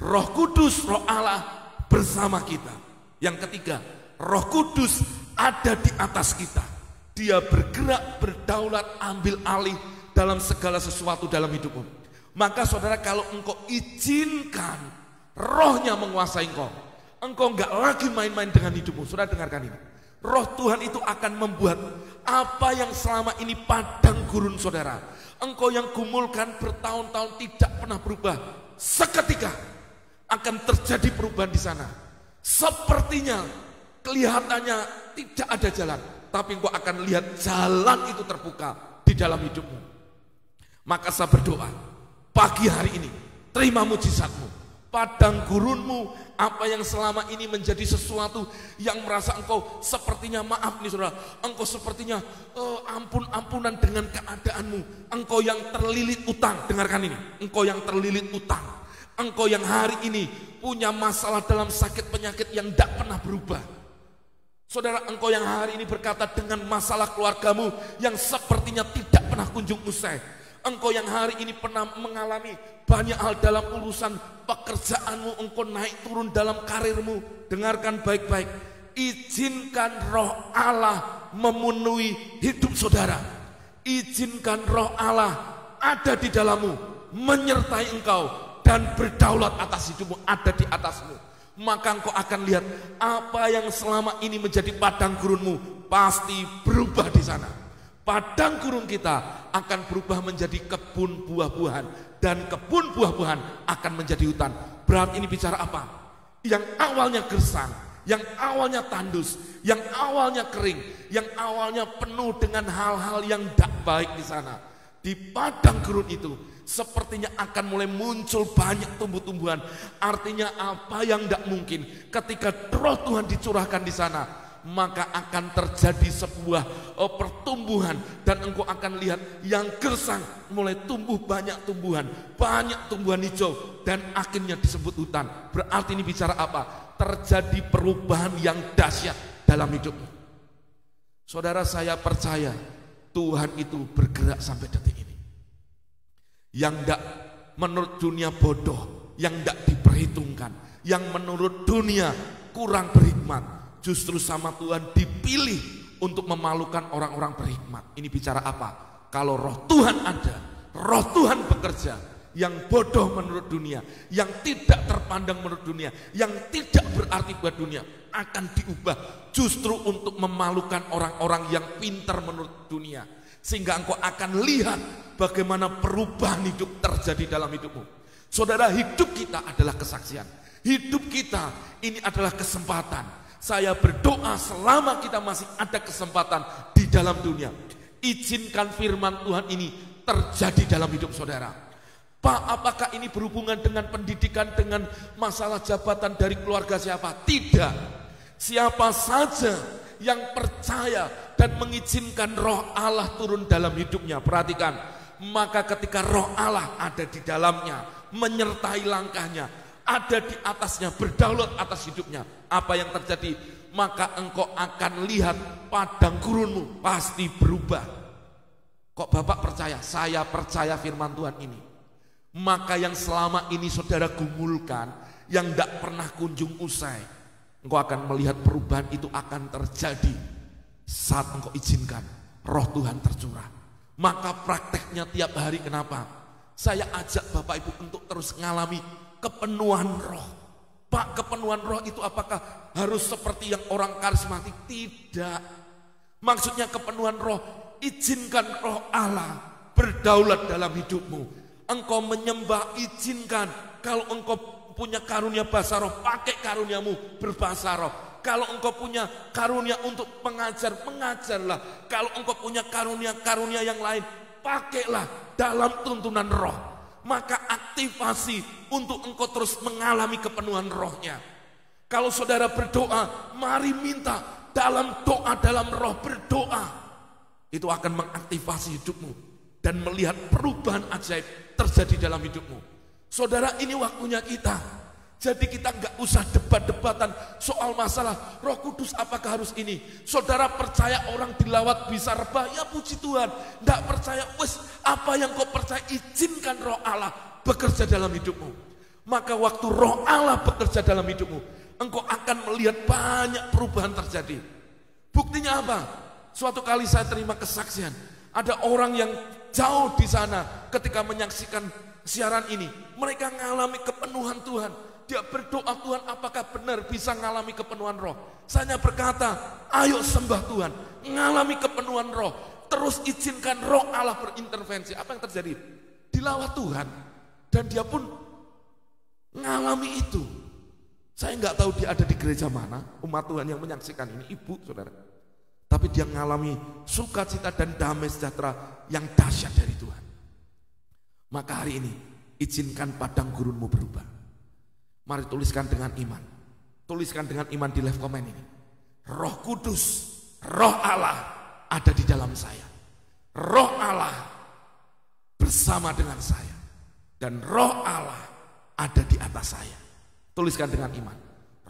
Roh Kudus, Roh Allah bersama kita. Yang ketiga, Roh Kudus ada di atas kita. Dia bergerak, berdaulat, ambil alih dalam segala sesuatu dalam hidupmu. Maka saudara, kalau engkau izinkan rohnya menguasai engkau enggak lagi main-main dengan hidupmu. Saudara dengarkan ini. Roh Tuhan itu akan membuat apa yang selama ini padang gurun saudara, engkau yang gumulkan bertahun-tahun tidak pernah berubah, seketika akan terjadi perubahan di sana. Sepertinya kelihatannya tidak ada jalan, tapi engkau akan lihat jalan itu terbuka di dalam hidupmu. Maka saya berdoa, pagi hari ini terima mujizatmu. Padang gurunmu, apa yang selama ini menjadi sesuatu yang merasa engkau sepertinya, maaf nih saudara, engkau sepertinya ampun-ampunan dengan keadaanmu. Engkau yang terlilit utang, dengarkan ini, engkau yang terlilit utang, engkau yang hari ini punya masalah dalam sakit penyakit yang tidak pernah berubah. Saudara, engkau yang hari ini berkata dengan masalah keluargamu yang sepertinya tidak pernah kunjung usai. Engkau yang hari ini pernah mengalami banyak hal dalam urusan pekerjaanmu, engkau naik turun dalam karirmu. Dengarkan baik-baik, izinkan roh Allah memenuhi hidup saudara. Izinkan roh Allah ada di dalammu, menyertai engkau dan berdaulat atas hidupmu, ada di atasmu. Maka engkau akan lihat apa yang selama ini menjadi padang gurunmu pasti berubah di sana. Padang gurun kita akan berubah menjadi kebun buah-buahan, dan kebun buah-buahan akan menjadi hutan. Berarti ini bicara apa? Yang awalnya gersang, yang awalnya tandus, yang awalnya kering, yang awalnya penuh dengan hal-hal yang tidak baik di sana. Di padang gurun itu sepertinya akan mulai muncul banyak tumbuh-tumbuhan. Artinya apa yang tidak mungkin ketika roh Tuhan dicurahkan di sana, maka akan terjadi sebuah pertumbuhan, dan engkau akan lihat yang gersang mulai tumbuh banyak tumbuhan hijau, dan akhirnya disebut hutan. Berarti ini bicara apa? Terjadi perubahan yang dahsyat dalam hidupmu. Saudara, saya percaya Tuhan itu bergerak sampai detik ini. Yang tidak menurut dunia bodoh, yang tidak diperhitungkan, yang menurut dunia kurang berhikmat, justru sama Tuhan dipilih untuk memalukan orang-orang berhikmat. Ini bicara apa? Kalau roh Tuhan ada, roh Tuhan bekerja, yang bodoh menurut dunia, yang tidak terpandang menurut dunia, yang tidak berarti buat dunia, akan diubah justru untuk memalukan orang-orang yang pintar menurut dunia. Sehingga engkau akan lihat bagaimana perubahan hidup terjadi dalam hidupmu. Saudara, hidup kita adalah kesaksian. Hidup kita ini adalah kesempatan. Saya berdoa selama kita masih ada kesempatan di dalam dunia, izinkan firman Tuhan ini terjadi dalam hidup saudara. Pak, apakah ini berhubungan dengan pendidikan, dengan masalah jabatan dari keluarga siapa? Tidak. Siapa saja yang percaya dan mengizinkan roh Allah turun dalam hidupnya, perhatikan, maka ketika roh Allah ada di dalamnya, menyertai langkahnya, ada di atasnya, berdaulat atas hidupnya, apa yang terjadi? Maka engkau akan lihat padang gurunmu pasti berubah. Kok Bapak percaya? Saya percaya firman Tuhan ini. Maka yang selama ini saudara gumulkan, yang tidak pernah kunjung usai, engkau akan melihat perubahan itu akan terjadi saat engkau izinkan roh Tuhan tercurah. Maka prakteknya tiap hari, kenapa? Saya ajak Bapak Ibu untuk terus mengalami kepenuhan roh. Pak, kepenuhan roh itu apakah harus seperti yang orang karismatik? Tidak. Maksudnya kepenuhan roh, izinkan roh Allah berdaulat dalam hidupmu. Engkau menyembah, izinkan. Kalau engkau punya karunia bahasa roh, pakai karuniamu berbahasa roh. Kalau engkau punya karunia untuk mengajar, mengajarlah. Kalau engkau punya karunia-karunia yang lain, pakailah dalam tuntunan roh. Maka aktivasi untuk engkau terus mengalami kepenuhan rohnya. Kalau saudara berdoa, mari minta dalam doa, dalam roh berdoa. Itu akan mengaktifasi hidupmu dan melihat perubahan ajaib terjadi dalam hidupmu. Saudara, ini waktunya kita. Jadi kita nggak usah debat-debatan soal masalah Roh Kudus apakah harus ini. Saudara percaya orang dilawat bisa rebah, ya puji Tuhan. Nggak percaya, wes apa yang kau percaya, izinkan Roh Allah bekerja dalam hidupmu. Maka waktu Roh Allah bekerja dalam hidupmu, engkau akan melihat banyak perubahan terjadi. Buktinya apa? Suatu kali saya terima kesaksian, ada orang yang jauh di sana ketika menyaksikan siaran ini, mereka mengalami kepenuhan Tuhan. Dia berdoa, Tuhan apakah benar bisa mengalami kepenuhan roh? Saya berkata, ayo sembah Tuhan, mengalami kepenuhan roh. Terus izinkan roh Allah berintervensi. Apa yang terjadi? Dilawat Tuhan. Dan dia pun mengalami itu. Saya nggak tahu dia ada di gereja mana, umat Tuhan yang menyaksikan ini, ibu, saudara. Tapi dia mengalami sukacita dan damai sejahtera yang dahsyat dari Tuhan. Maka hari ini, izinkan padang gurunmu berubah. Mari tuliskan dengan iman. Tuliskan dengan iman di live comment ini. Roh Kudus, Roh Allah ada di dalam saya. Roh Allah bersama dengan saya. Dan Roh Allah ada di atas saya. Tuliskan dengan iman.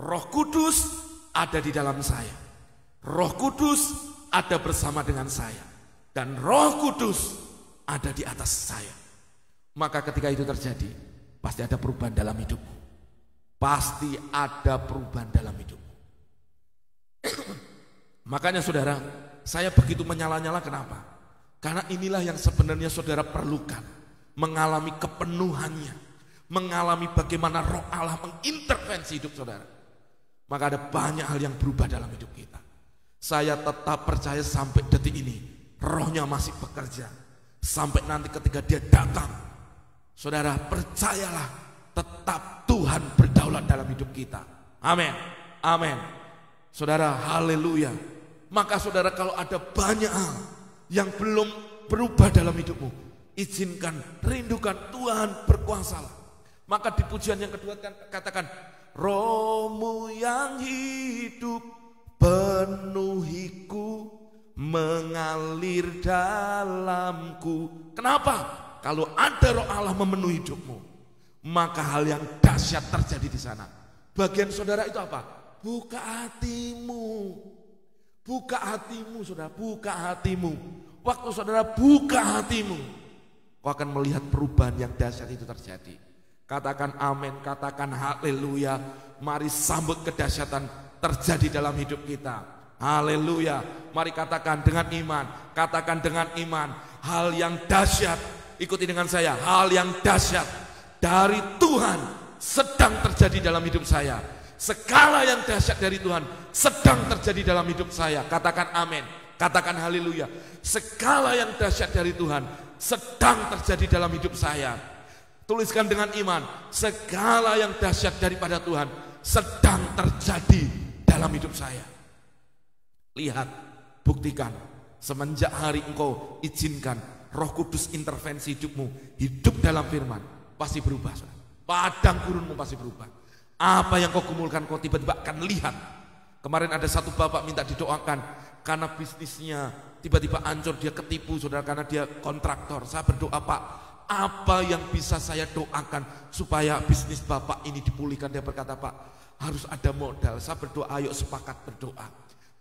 Roh Kudus ada di dalam saya. Roh Kudus ada bersama dengan saya. Dan Roh Kudus ada di atas saya. Maka ketika itu terjadi, pasti ada perubahan dalam hidupmu. Pasti ada perubahan dalam hidupmu. Makanya saudara, saya begitu menyala-nyala, kenapa? Karena inilah yang sebenarnya saudara perlukan. Mengalami kepenuhannya. Mengalami bagaimana roh Allah mengintervensi hidup saudara. Maka ada banyak hal yang berubah dalam hidup kita. Saya tetap percaya sampai detik ini, rohnya masih bekerja. Sampai nanti ketika dia datang, saudara percayalah, tetap Tuhan berdaulat dalam hidup kita. Amin. Amin. Saudara, haleluya. Maka saudara, kalau ada banyak hal yang belum berubah dalam hidupmu, izinkan, rindukan Tuhan berkuasalah. Maka di pujian yang kedua katakan, Rohmu yang hidup penuhiku, mengalir dalamku. Kenapa? Kalau ada roh Allah memenuhi hidupmu, maka hal yang dahsyat terjadi di sana. Bagian saudara itu apa? Buka hatimu. Buka hatimu saudara, buka hatimu. Waktu saudara buka hatimu, kau akan melihat perubahan yang dahsyat itu terjadi. Katakan amin, katakan haleluya. Mari sambut kedahsyatan terjadi dalam hidup kita. Haleluya. Mari katakan dengan iman, katakan dengan iman. Hal yang dahsyat, ikuti dengan saya. Hal yang dahsyat dari Tuhan sedang terjadi dalam hidup saya. Skala yang dahsyat dari Tuhan sedang terjadi dalam hidup saya. Katakan amin, katakan haleluya. Skala yang dahsyat dari Tuhan sedang terjadi dalam hidup saya. Tuliskan dengan iman, segala yang dahsyat daripada Tuhan sedang terjadi dalam hidup saya. Lihat, buktikan, semenjak hari engkau izinkan Roh Kudus intervensi hidupmu, hidup dalam firman, pasti berubah. Padang gurunmu pasti berubah. Apa yang kau gumulkan, kau tiba-tiba akan lihat. Kemarin ada satu bapak minta didoakan karena bisnisnya tiba-tiba hancur, dia ketipu saudara, karena dia kontraktor. Saya berdoa, Pak, apa yang bisa saya doakan supaya bisnis bapak ini dipulihkan? Dia berkata, Pak, harus ada modal. Saya berdoa, ayo sepakat berdoa,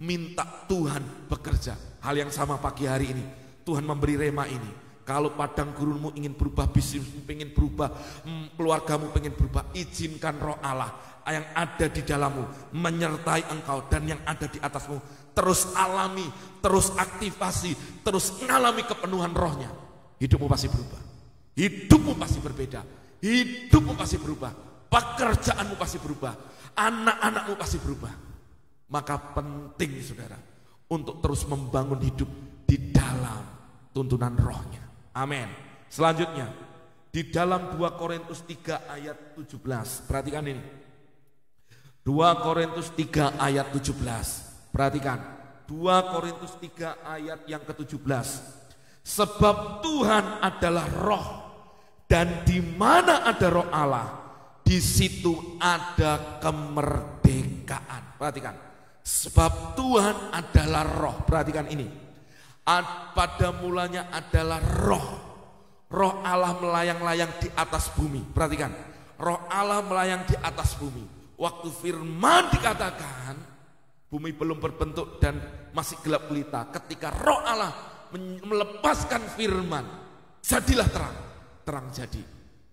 minta Tuhan bekerja. Hal yang sama pagi hari ini, Tuhan memberi rema ini. Kalau padang gurunmu ingin berubah, bisnismu ingin berubah, keluargamu ingin berubah, izinkan Roh Allah yang ada di dalammu menyertai engkau, dan yang ada di atasmu terus alami, terus aktivasi, terus mengalami kepenuhan Rohnya. Hidupmu pasti berubah, hidupmu pasti berbeda, hidupmu pasti berubah, pekerjaanmu pasti berubah, anak-anakmu pasti berubah. Maka penting saudara untuk terus membangun hidup di dalam tuntunan Rohnya. Amin. Selanjutnya di dalam 2 Korintus 3 ayat 17. Perhatikan ini. 2 Korintus 3 ayat 17. Perhatikan. 2 Korintus 3 ayat yang ke-17. Sebab Tuhan adalah Roh, dan di mana ada Roh Allah, di situ ada kemerdekaan. Perhatikan. Sebab Tuhan adalah Roh. Perhatikan ini. Pada mulanya adalah Roh. Roh Allah melayang-layang di atas bumi. Perhatikan, Roh Allah melayang di atas bumi. Waktu firman dikatakan, bumi belum berbentuk dan masih gelap gulita. Ketika Roh Allah melepaskan firman, jadilah terang. Terang jadi.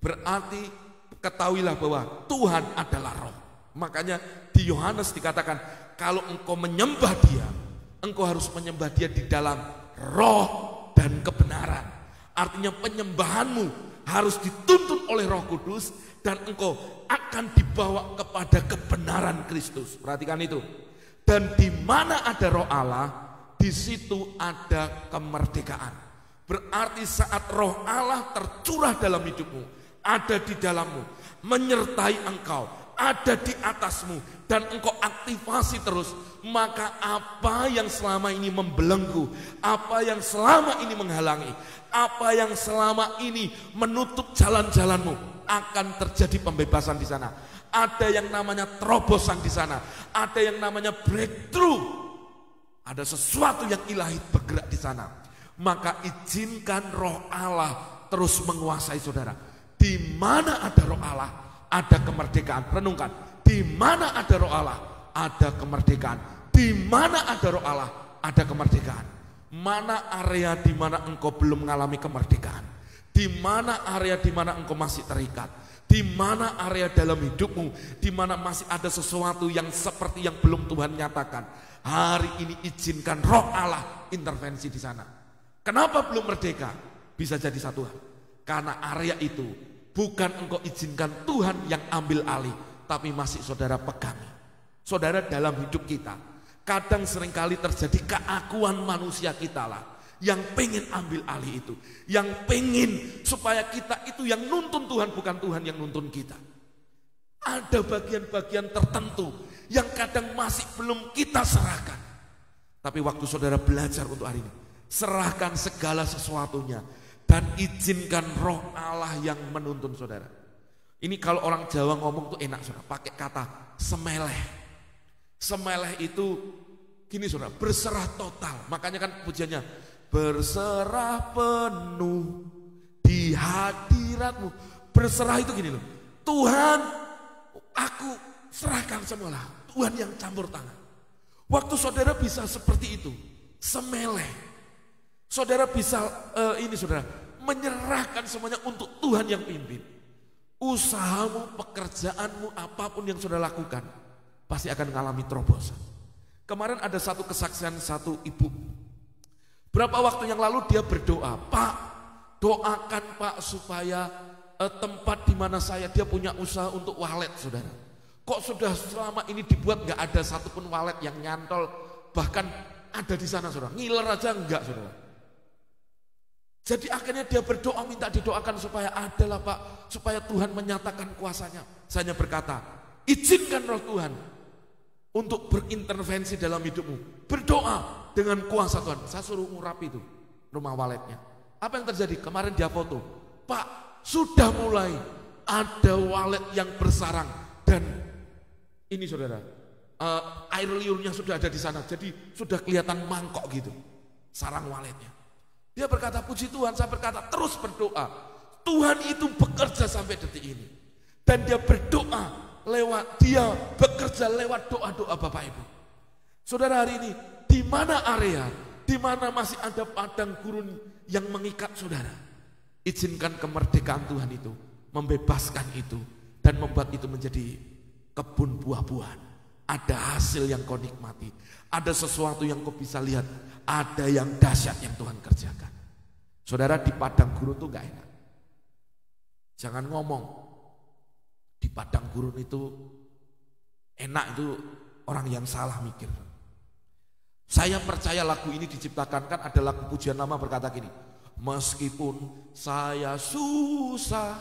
Berarti ketahuilah bahwa Tuhan adalah Roh. Makanya di Yohanes dikatakan, kalau engkau menyembah Dia, engkau harus menyembah Dia di dalam Roh dan kebenaran. Artinya penyembahanmu harus dituntun oleh Roh Kudus, dan engkau akan dibawa kepada kebenaran Kristus. Perhatikan itu. Dan di mana ada Roh Allah, di situ ada kemerdekaan. Berarti saat Roh Allah tercurah dalam hidupmu, ada di dalammu, menyertai engkau, ada di atasmu, dan engkau aktivasi terus, maka apa yang selama ini membelenggu, apa yang selama ini menghalangi, apa yang selama ini menutup jalan-jalanmu, akan terjadi pembebasan di sana. Ada yang namanya terobosan di sana, ada yang namanya breakthrough, ada sesuatu yang ilahi bergerak di sana. Maka izinkan Roh Allah terus menguasai saudara. Di mana ada Roh Allah, ada kemerdekaan. Renungkan, di mana ada Roh Allah, ada kemerdekaan. Di mana ada Roh Allah, ada kemerdekaan. Mana area di mana engkau belum mengalami kemerdekaan? Di mana area di mana engkau masih terikat? Di mana area dalam hidupmu di mana masih ada sesuatu yang seperti yang belum Tuhan nyatakan? Hari ini izinkan Roh Allah intervensi di sana. Kenapa belum merdeka? Bisa jadi satu hal, karena area itu bukan engkau izinkan Tuhan yang ambil alih, tapi masih saudara pegangi. Saudara, dalam hidup kita kadang seringkali terjadi keakuan manusia kita lah yang pengen ambil alih itu, yang pengen supaya kita itu yang nuntun Tuhan, bukan Tuhan yang nuntun kita. Ada bagian-bagian tertentu yang kadang masih belum kita serahkan. Tapi waktu saudara belajar untuk hari ini, serahkan segala sesuatunya dan izinkan Roh Allah yang menuntun saudara. Ini kalau orang Jawa ngomong tuh enak saudara, pakai kata semeleh. Semeleh itu gini saudara, berserah total. Makanya kan pujiannya, berserah penuh di hadiratmu. Berserah itu gini loh, Tuhan aku serahkan semualah, Tuhan yang campur tangan. Waktu saudara bisa seperti itu, semeleh. Saudara bisa saudara menyerahkan semuanya untuk Tuhan yang pimpin. Usahamu, pekerjaanmu, apapun yang saudara lakukan pasti akan mengalami terobosan. Kemarin ada satu kesaksian satu ibu. Berapa waktu yang lalu dia berdoa, Pak, doakan Pak supaya tempat di mana dia punya usaha untuk walet, saudara. Kok sudah selama ini dibuat nggak ada satupun walet yang nyantol, bahkan ada di sana, saudara. Ngiler aja enggak, saudara. Jadi akhirnya dia berdoa, minta didoakan supaya adalah Pak, supaya Tuhan menyatakan kuasanya. Saya berkata, izinkan Roh Tuhan untuk berintervensi dalam hidupmu. Berdoa dengan kuasa Tuhan. Saya suruh ngurapi itu rumah waletnya. Apa yang terjadi? Kemarin dia foto, Pak, sudah mulai ada walet yang bersarang dan ini saudara, air liurnya sudah ada di sana. Jadi sudah kelihatan mangkok gitu, sarang waletnya. Dia berkata, puji Tuhan. Saya berkata, terus berdoa. Tuhan itu bekerja sampai detik ini. Dan dia berdoa dia bekerja lewat doa-doa Bapak Ibu. Saudara, hari ini di mana area, di mana masih ada padang gurun yang mengikat saudara, izinkan kemerdekaan Tuhan itu membebaskan itu dan membuat itu menjadi kebun buah-buahan. Ada hasil yang kau nikmati, ada sesuatu yang kau bisa lihat, ada yang dahsyat yang Tuhan kerjakan. Saudara, di padang gurun itu gak enak. Jangan ngomong di padang gurun itu enak, itu orang yang salah mikir. Saya percaya lagu ini diciptakan, kan ada lagu pujian lama berkata gini, meskipun saya susah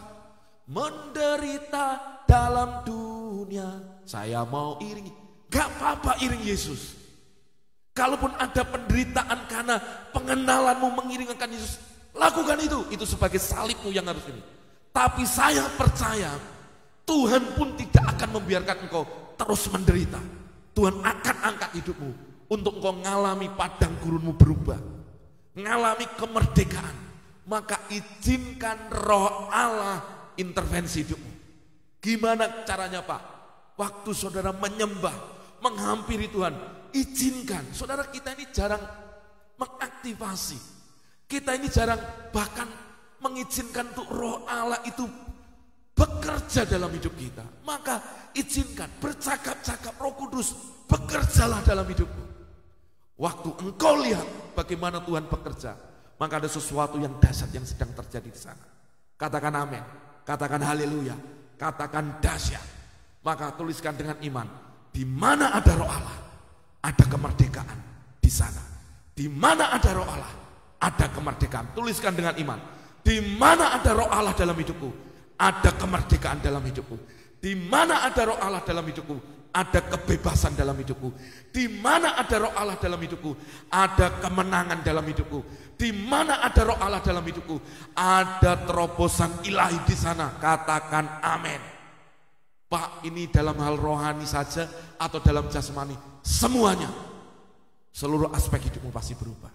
menderita dalam dunia, saya mau iringi. Gak apa-apa iring Yesus. Kalaupun ada penderitaan karena pengenalanmu mengiringkan Yesus, lakukan itu. Itu sebagai salibmu yang harus ini. Tapi saya percaya Tuhan pun tidak akan membiarkan engkau terus menderita. Tuhan akan angkat hidupmu untuk engkau mengalami padang gurunmu berubah, mengalami kemerdekaan. Maka izinkan Roh Allah intervensi hidupmu. Gimana caranya Pak? Waktu saudara menyembah, menghampiri Tuhan, izinkan. Saudara, kita ini jarang mengaktifasi. Kita ini jarang bahkan mengizinkan untuk Roh Allah itu bekerja dalam hidup kita. Maka izinkan, bercakap-cakap, Roh Kudus bekerjalah dalam hidupmu. Waktu engkau lihat bagaimana Tuhan bekerja, maka ada sesuatu yang dahsyat yang sedang terjadi di sana. Katakan amin, katakan haleluya, katakan dahsyat. Maka tuliskan dengan iman, di mana ada Roh Allah, ada kemerdekaan di sana. Di mana ada Roh Allah, ada kemerdekaan. Tuliskan dengan iman, di mana ada Roh Allah dalam hidupku, ada kemerdekaan dalam hidupku. Di mana ada Roh Allah dalam hidupku, ada kebebasan dalam hidupku. Di mana ada Roh Allah dalam hidupku, ada kemenangan dalam hidupku. Di mana ada Roh Allah dalam hidupku, ada terobosan ilahi di sana. Katakan amin. Pak, ini dalam hal rohani saja atau dalam jasmani, semuanya, seluruh aspek hidupmu pasti berubah.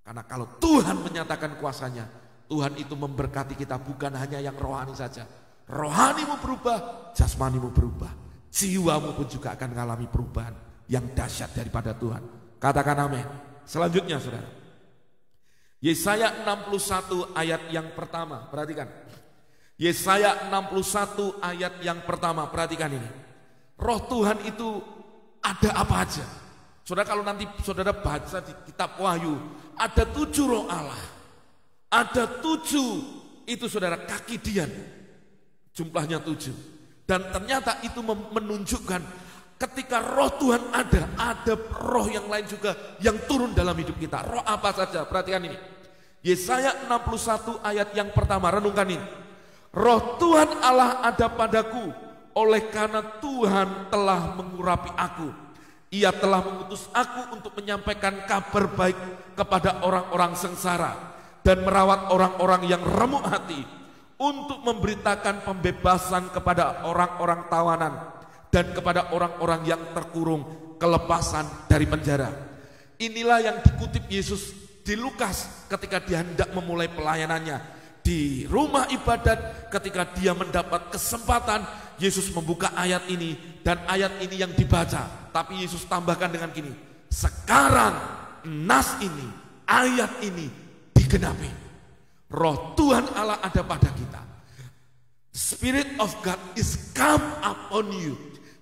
Karena kalau Tuhan menyatakan kuasanya, Tuhan itu memberkati kita bukan hanya yang rohani saja. Rohanimu berubah, jasmanimu berubah, jiwamu pun juga akan mengalami perubahan yang dahsyat daripada Tuhan. Katakan amin. Selanjutnya saudara, Yesaya 61 ayat yang pertama, perhatikan. Yesaya 61 ayat yang pertama, perhatikan ini. Roh Tuhan itu ada apa aja? Saudara, kalau nanti saudara baca di kitab Wahyu, ada 7 roh Allah. Ada 7, itu saudara kaki dian. Jumlahnya 7. Dan ternyata itu menunjukkan ketika roh Tuhan ada roh yang lain juga yang turun dalam hidup kita. Roh apa saja? Perhatikan ini. Yesaya 61 ayat yang pertama, renungkan ini. Roh Tuhan Allah ada padaku, oleh karena Tuhan telah mengurapi aku. Ia telah mengutus aku untuk menyampaikan kabar baik kepada orang-orang sengsara dan merawat orang-orang yang remuk hati, untuk memberitakan pembebasan kepada orang-orang tawanan dan kepada orang-orang yang terkurung, kelepasan dari penjara. Inilah yang dikutip Yesus di Lukas ketika dia hendak memulai pelayanannya di rumah ibadat. Ketika dia mendapat kesempatan, Yesus membuka ayat ini, dan ayat ini yang dibaca. Tapi Yesus tambahkan dengan gini, sekarang nas ini ayat ini digenapi. Roh Tuhan Allah ada pada kita. Spirit of God is come upon you.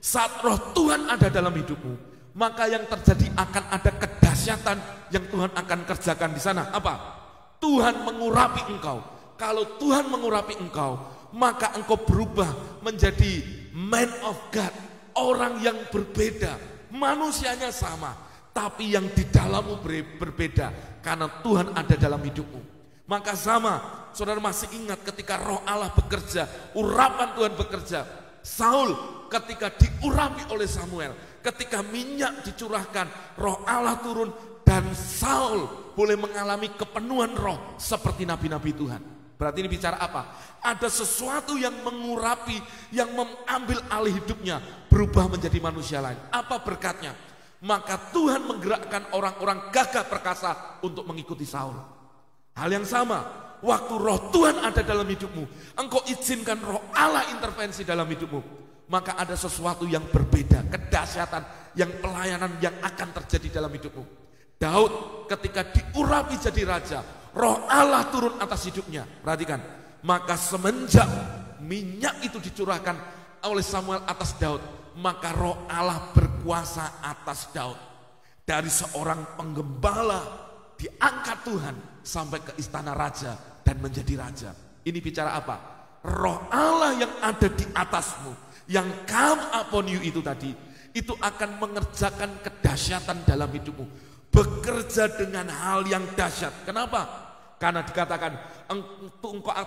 Saat roh Tuhan ada dalam hidupmu, maka yang terjadi akan ada kedahsyatan yang Tuhan akan kerjakan di sana. Apa? Tuhan mengurapi engkau. Kalau Tuhan mengurapi engkau, maka engkau berubah menjadi man of God. Orang yang berbeda, manusianya sama, tapi yang di dalammu berbeda karena Tuhan ada dalam hidupmu. Maka sama, saudara masih ingat ketika roh Allah bekerja, urapan Tuhan bekerja. Saul ketika diurapi oleh Samuel, ketika minyak dicurahkan, roh Allah turun dan Saul boleh mengalami kepenuhan roh seperti nabi-nabi Tuhan. Berarti ini bicara apa? Ada sesuatu yang mengurapi, yang mengambil alih hidupnya, berubah menjadi manusia lain. Apa berkatnya? Maka Tuhan menggerakkan orang-orang gagah perkasa untuk mengikuti Saul. Hal yang sama, waktu roh Tuhan ada dalam hidupmu, engkau izinkan roh Allah intervensi dalam hidupmu, maka ada sesuatu yang berbeda, kedahsyatan, yang pelayanan yang akan terjadi dalam hidupmu. Daud ketika diurapi jadi raja, roh Allah turun atas hidupnya. Perhatikan, maka semenjak minyak itu dicurahkan oleh Samuel atas Daud, maka roh Allah berkuasa atas Daud. Dari seorang penggembala diangkat Tuhan sampai ke istana raja dan menjadi raja. Ini bicara apa? Roh Allah yang ada di atasmu, yang come upon you itu tadi, itu akan mengerjakan kedahsyatan dalam hidupmu. Bekerja dengan hal yang dahsyat. Kenapa? Karena dikatakan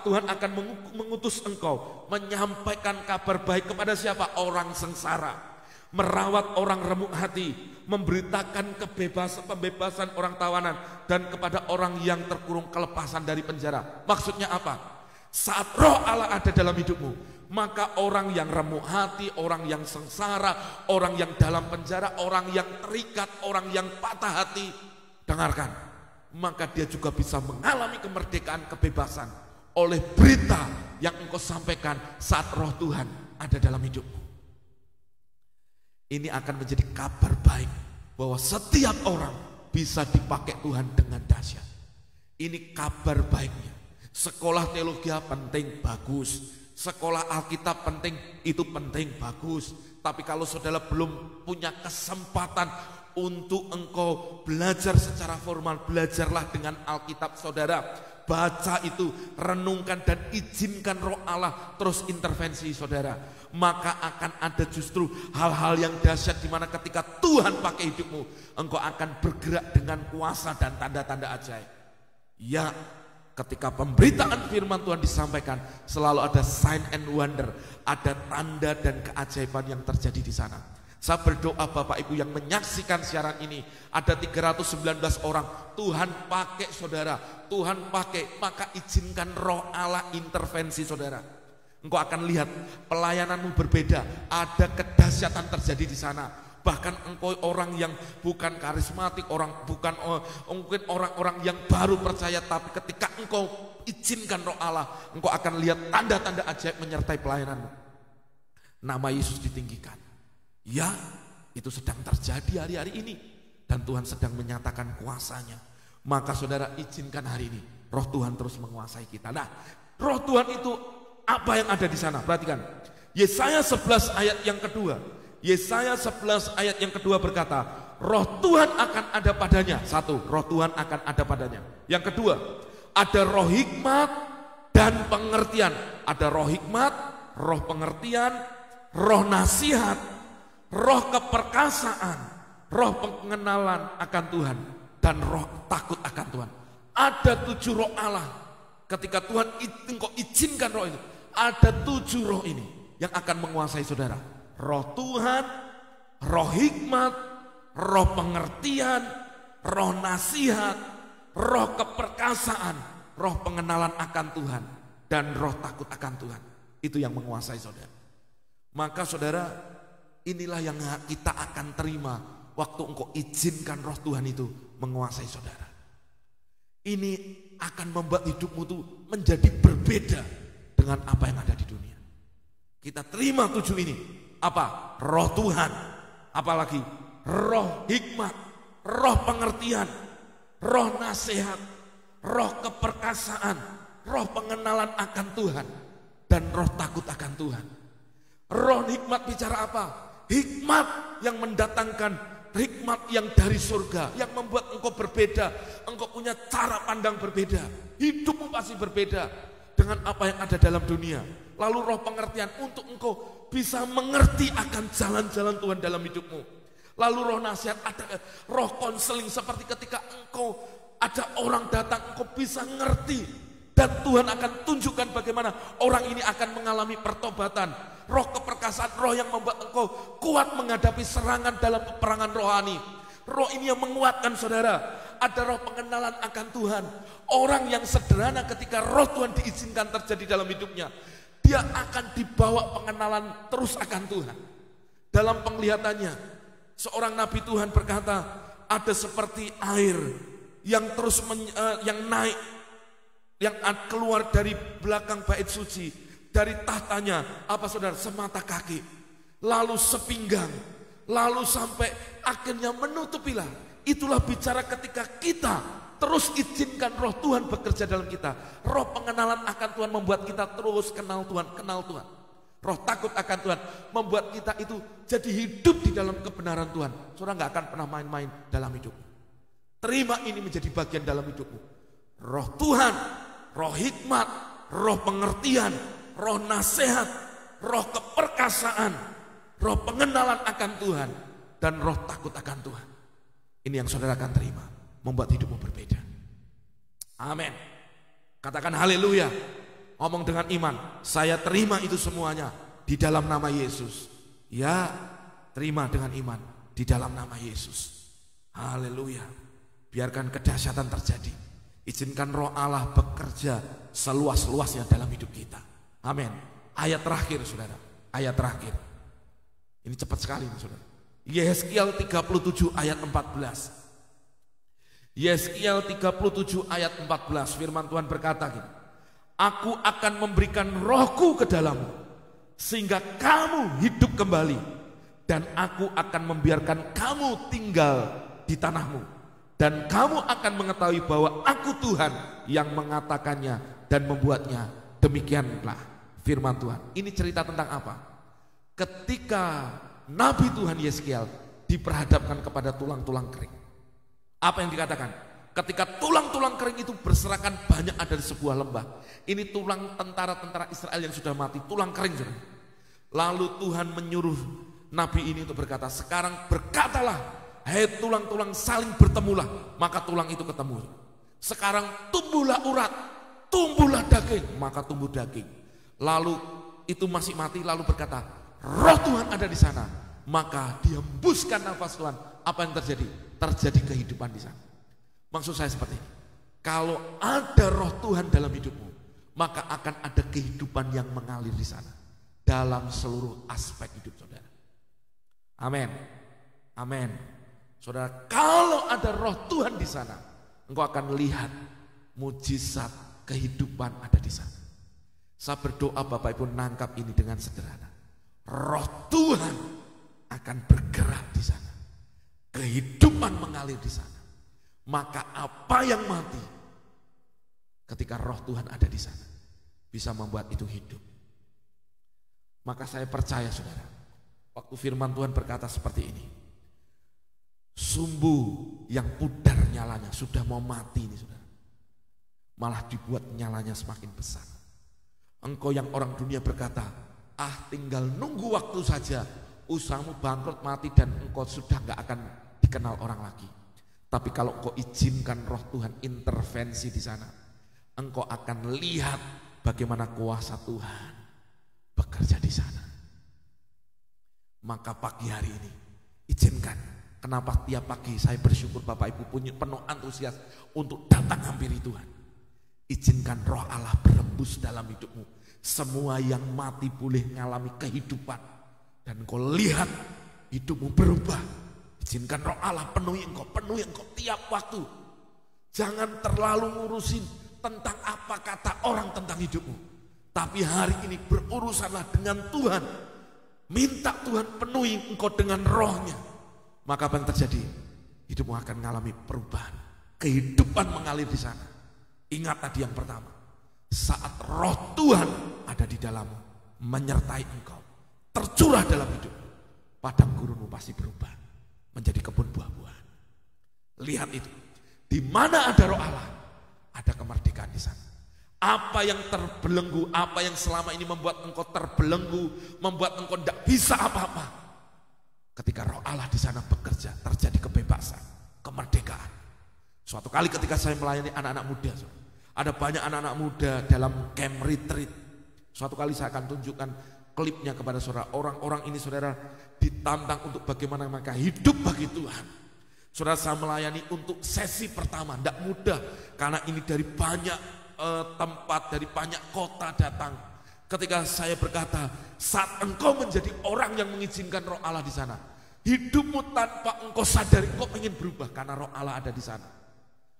Tuhan akan mengutus engkau menyampaikan kabar baik kepada siapa? Orang sengsara, merawat orang remuk hati, memberitakan pembebasan orang tawanan, dan kepada orang yang terkurung kelepasan dari penjara. Maksudnya apa? Saat roh Allah ada dalam hidupmu, maka orang yang remuk hati, orang yang sengsara, orang yang dalam penjara, orang yang terikat, orang yang patah hati, dengarkan, maka dia juga bisa mengalami kemerdekaan, kebebasan oleh berita yang engkau sampaikan saat roh Tuhan ada dalam hidupmu. Ini akan menjadi kabar baik bahwa setiap orang bisa dipakai Tuhan dengan dahsyat. Ini kabar baiknya. Sekolah teologi penting, bagus. Sekolah Alkitab penting, itu penting, bagus. Tapi kalau saudara belum punya kesempatan untuk engkau belajar secara formal, belajarlah dengan Alkitab saudara. Baca itu, renungkan dan izinkan roh Allah terus intervensi saudara. Maka akan ada justru hal-hal yang dahsyat di mana ketika Tuhan pakai hidupmu, engkau akan bergerak dengan kuasa dan tanda-tanda ajaib. Ya, ketika pemberitaan firman Tuhan disampaikan, selalu ada sign and wonder, ada tanda dan keajaiban yang terjadi di sana. Saya berdoa Bapak Ibu yang menyaksikan siaran ini, ada 319 orang, Tuhan pakai saudara, Tuhan pakai, maka izinkan roh Allah intervensi saudara. Engkau akan lihat pelayananmu berbeda, ada kedahsyatan terjadi di sana. Bahkan engkau orang yang bukan karismatik, mungkin orang-orang yang baru percaya, tapi ketika engkau izinkan roh Allah, engkau akan lihat tanda-tanda ajaib menyertai pelayananmu. Nama Yesus ditinggikan. Ya, itu sedang terjadi hari-hari ini. Dan Tuhan sedang menyatakan kuasanya. Maka saudara izinkan hari ini, roh Tuhan terus menguasai kita. Nah, roh Tuhan itu apa yang ada di sana? Perhatikan. Yesaya 11 ayat yang kedua. Yesaya 11 ayat yang kedua berkata, roh Tuhan akan ada padanya. Satu, roh Tuhan akan ada padanya. Yang kedua, ada roh hikmat dan pengertian. Ada roh hikmat, roh pengertian, roh nasihat, roh keperkasaan, roh pengenalan akan Tuhan, dan roh takut akan Tuhan. Ada 7 roh Allah. Ketika Tuhan engkau izinkan roh itu, ada 7 roh ini yang akan menguasai saudara. Roh Tuhan, roh hikmat, roh pengertian, roh nasihat, roh keperkasaan, roh pengenalan akan Tuhan, dan roh takut akan Tuhan. Itu yang menguasai saudara. Maka saudara, inilah yang kita akan terima waktu engkau izinkan roh Tuhan itu menguasai saudara. Ini akan membuat hidupmu itu menjadi berbeda dengan apa yang ada di dunia. Kita terima 7 ini. Apa? Roh Tuhan. Apalagi roh hikmat, roh pengertian, roh nasihat, roh keperkasaan, roh pengenalan akan Tuhan, dan roh takut akan Tuhan. Roh hikmat bicara apa? Hikmat yang mendatangkan hikmat yang dari surga, yang membuat engkau berbeda, engkau punya cara pandang berbeda, hidupmu pasti berbeda dengan apa yang ada dalam dunia. Lalu roh pengertian untuk engkau bisa mengerti akan jalan-jalan Tuhan dalam hidupmu. Lalu roh nasihat, ada roh konseling seperti ketika engkau ada orang datang, engkau bisa ngerti dan Tuhan akan tunjukkan bagaimana orang ini akan mengalami pertobatan. Roh keperkasaan, roh yang membuat engkau kuat menghadapi serangan dalam peperangan rohani. Roh ini yang menguatkan saudara. Ada roh pengenalan akan Tuhan. Orang yang sederhana ketika roh Tuhan diizinkan terjadi dalam hidupnya, dia akan dibawa pengenalan terus akan Tuhan. Dalam penglihatannya, seorang nabi Tuhan berkata, ada seperti air yang terus yang naik, yang keluar dari belakang bait suci. Dari tahtanya, apa saudara, semata kaki, lalu sepinggang, lalu sampai akhirnya menutupilah. Itulah bicara ketika kita terus izinkan roh Tuhan bekerja dalam kita. Roh pengenalan akan Tuhan membuat kita terus kenal Tuhan, kenal Tuhan. Roh takut akan Tuhan membuat kita itu jadi hidup di dalam kebenaran Tuhan. Saudara gak akan pernah main-main dalam hidup. Terima ini menjadi bagian dalam hidupmu. Roh Tuhan, roh hikmat, roh pengertian, roh nasihat, roh keperkasaan, roh pengenalan akan Tuhan, dan roh takut akan Tuhan. Ini yang saudara akan terima, membuat hidupmu berbeda. Amin. Katakan haleluya. Ngomong dengan iman, saya terima itu semuanya di dalam nama Yesus. Ya, terima dengan iman di dalam nama Yesus. Haleluya. Biarkan kedahsyatan terjadi. Izinkan roh Allah bekerja seluas-luasnya dalam hidup kita. Amin. Ayat terakhir saudara, ayat terakhir. Ini cepat sekali saudara. Yeskiel 37 ayat 14. Yeskiel 37 ayat 14, firman Tuhan berkata gini, aku akan memberikan rohku ke dalammu, sehingga kamu hidup kembali, dan aku akan membiarkan kamu tinggal di tanahmu, dan kamu akan mengetahui bahwa aku Tuhan yang mengatakannya dan membuatnya. Demikianlah firman Tuhan. Ini cerita tentang apa? Ketika Nabi Tuhan Yeskiel diperhadapkan kepada tulang-tulang kering. Apa yang dikatakan? Ketika tulang-tulang kering itu berserakan banyak ada di sebuah lembah. Ini tulang tentara-tentara Israel yang sudah mati, tulang kering. Lalu Tuhan menyuruh Nabi ini untuk berkata, sekarang berkatalah, hai tulang-tulang saling bertemulah, maka tulang itu ketemu. Sekarang tumbuhlah urat, tumbuhlah daging, maka tumbuh daging. Lalu itu masih mati, lalu berkata, roh Tuhan ada di sana, maka dihembuskan nafas Tuhan. Apa yang terjadi? Terjadi kehidupan di sana. Maksud saya seperti ini, kalau ada roh Tuhan dalam hidupmu, maka akan ada kehidupan yang mengalir di sana dalam seluruh aspek hidup saudara. Amin. Amin. Saudara, kalau ada roh Tuhan di sana, engkau akan lihat mujizat kehidupan ada di sana. Saya berdoa Bapak Ibu nangkap ini dengan sederhana. Roh Tuhan akan bergerak di sana. Kehidupan mengalir di sana. Maka apa yang mati ketika roh Tuhan ada di sana bisa membuat itu hidup. Maka saya percaya saudara, waktu firman Tuhan berkata seperti ini, sumbu yang pudar nyalanya sudah mau mati ini saudara, malah dibuat nyalanya semakin besar. Engkau yang orang dunia berkata, tinggal nunggu waktu saja, usahamu bangkrut mati dan engkau sudah gak akan dikenal orang lagi. Tapi kalau engkau izinkan roh Tuhan intervensi di sana, engkau akan lihat bagaimana kuasa Tuhan bekerja di sana. Maka pagi hari ini izinkan, kenapa tiap pagi saya bersyukur Bapak Ibu punya penuh antusias untuk datang hampiri Tuhan. Izinkan roh Allah berembus dalam hidupmu. Semua yang mati boleh mengalami kehidupan. Dan kau lihat hidupmu berubah. Izinkan roh Allah penuhi engkau tiap waktu. Jangan terlalu ngurusin tentang apa kata orang tentang hidupmu. Tapi hari ini berurusanlah dengan Tuhan. Minta Tuhan penuhi engkau dengan rohnya. Maka apa yang terjadi? Hidupmu akan mengalami perubahan, kehidupan mengalir di sana. Ingat tadi yang pertama, saat roh Tuhan ada di dalammu, menyertai engkau, tercurah dalam hidupmu, padang gurunmu pasti berubah menjadi kebun buah-buahan. Lihat itu, di mana ada roh Allah, ada kemerdekaan di sana. Apa yang terbelenggu, apa yang selama ini membuat engkau terbelenggu, membuat engkau tidak bisa apa-apa, ketika roh Allah di sana bekerja, terjadi kebebasan, kemerdekaan. Suatu kali ketika saya melayani anak-anak muda, ada banyak anak-anak muda dalam camp retreat. Suatu kali saya akan tunjukkan klipnya kepada saudara. Orang-orang ini saudara ditantang untuk bagaimana mereka hidup bagi Tuhan. Saudara, saya melayani untuk sesi pertama, tidak mudah karena ini dari banyak tempat, dari banyak kota datang. Ketika saya berkata, saat engkau menjadi orang yang mengizinkan roh Allah di sana, hidupmu tanpa engkau sadari, engkau ingin berubah karena roh Allah ada di sana.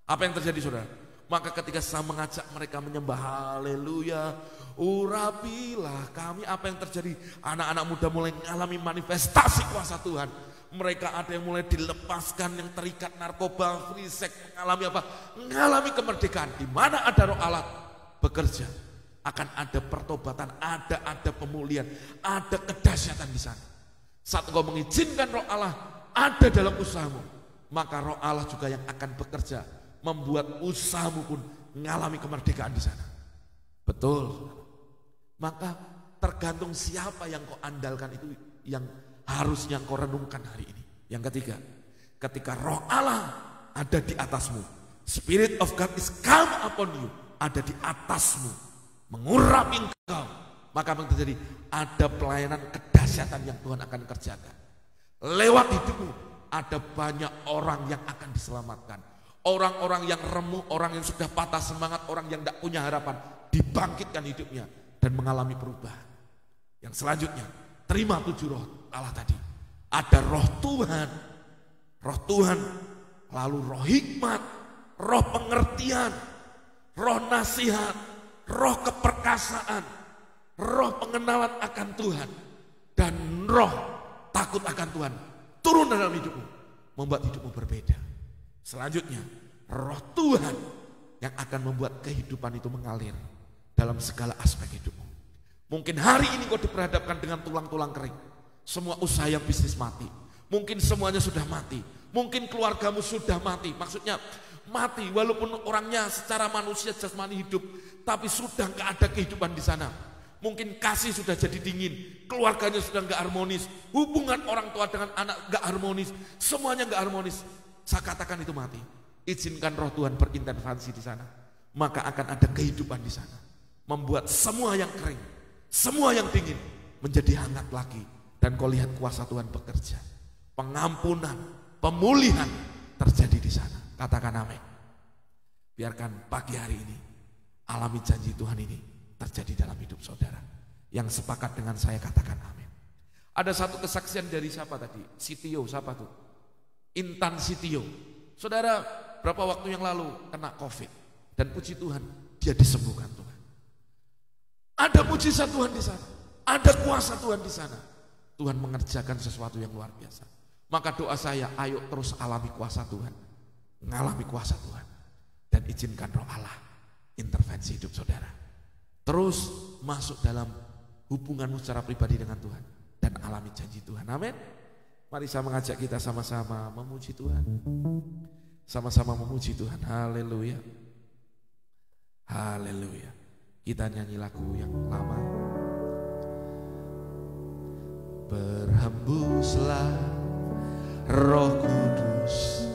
Apa yang terjadi saudara? Maka ketika saya mengajak mereka menyembah haleluya, urapilah kami, apa yang terjadi? Anak-anak muda mulai mengalami manifestasi kuasa Tuhan. Mereka ada yang mulai dilepaskan, yang terikat narkoba, free sex, mengalami apa? Mengalami kemerdekaan. Di mana ada roh Allah bekerja, akan ada pertobatan, ada pemulihan, ada kedahsyatan di sana. Saat engkau mengizinkan roh Allah ada dalam usahamu, maka roh Allah juga yang akan bekerja, membuat usahamu pun mengalami kemerdekaan di sana. Betul. Maka tergantung siapa yang kau andalkan, itu yang harusnya kau renungkan hari ini. Yang ketiga, ketika roh Allah ada di atasmu, Spirit of God is come upon you, ada di atasmu, mengurapi engkau, maka apa yang terjadi? Ada pelayanan kedahsyatan yang Tuhan akan kerjakan. Lewat hidupmu ada banyak orang yang akan diselamatkan. Orang-orang yang remuk, orang yang sudah patah semangat, orang yang tidak punya harapan, dibangkitkan hidupnya dan mengalami perubahan. Yang selanjutnya, terima 7 roh Allah tadi. Ada roh Tuhan, lalu roh hikmat, roh pengertian, roh nasihat, roh keperkasaan, roh pengenalan akan Tuhan, dan roh takut akan Tuhan turun dalam hidupmu, membuat hidupmu berbeda. Selanjutnya, roh Tuhan yang akan membuat kehidupan itu mengalir dalam segala aspek hidupmu. Mungkin hari ini kau diperhadapkan dengan tulang-tulang kering. Semua usaha yang bisnis mati. Mungkin semuanya sudah mati. Mungkin keluargamu sudah mati. Maksudnya mati walaupun orangnya secara manusia jasmani hidup, tapi sudah gak ada kehidupan di sana. Mungkin kasih sudah jadi dingin, keluarganya sudah gak harmonis, hubungan orang tua dengan anak gak harmonis, semuanya gak harmonis. Saya katakan itu mati. Izinkan roh Tuhan berintervensi di sana, maka akan ada kehidupan di sana, membuat semua yang kering, semua yang dingin menjadi hangat lagi, dan kau lihat kuasa Tuhan bekerja. Pengampunan, pemulihan terjadi di sana. Katakan amin. Biarkan pagi hari ini alami janji Tuhan ini terjadi dalam hidup saudara. Yang sepakat dengan saya katakan amin. Ada satu kesaksian dari siapa tadi? Sitio, siapa tuh? Intan Sitio. Saudara, berapa waktu yang lalu kena COVID, dan puji Tuhan dia disembuhkan Tuhan. Ada mujizat Tuhan di sana, ada kuasa Tuhan di sana. Tuhan mengerjakan sesuatu yang luar biasa. Maka doa saya, ayo terus alami kuasa Tuhan, mengalami kuasa Tuhan, dan izinkan roh Allah intervensi hidup saudara. Terus masuk dalam hubunganmu secara pribadi dengan Tuhan dan alami janji Tuhan. Amin. Mari saya mengajak kita sama-sama memuji Tuhan. Sama-sama memuji Tuhan. Haleluya. Haleluya. Kita nyanyi lagu yang lama. Berhembuslah Roh Kudus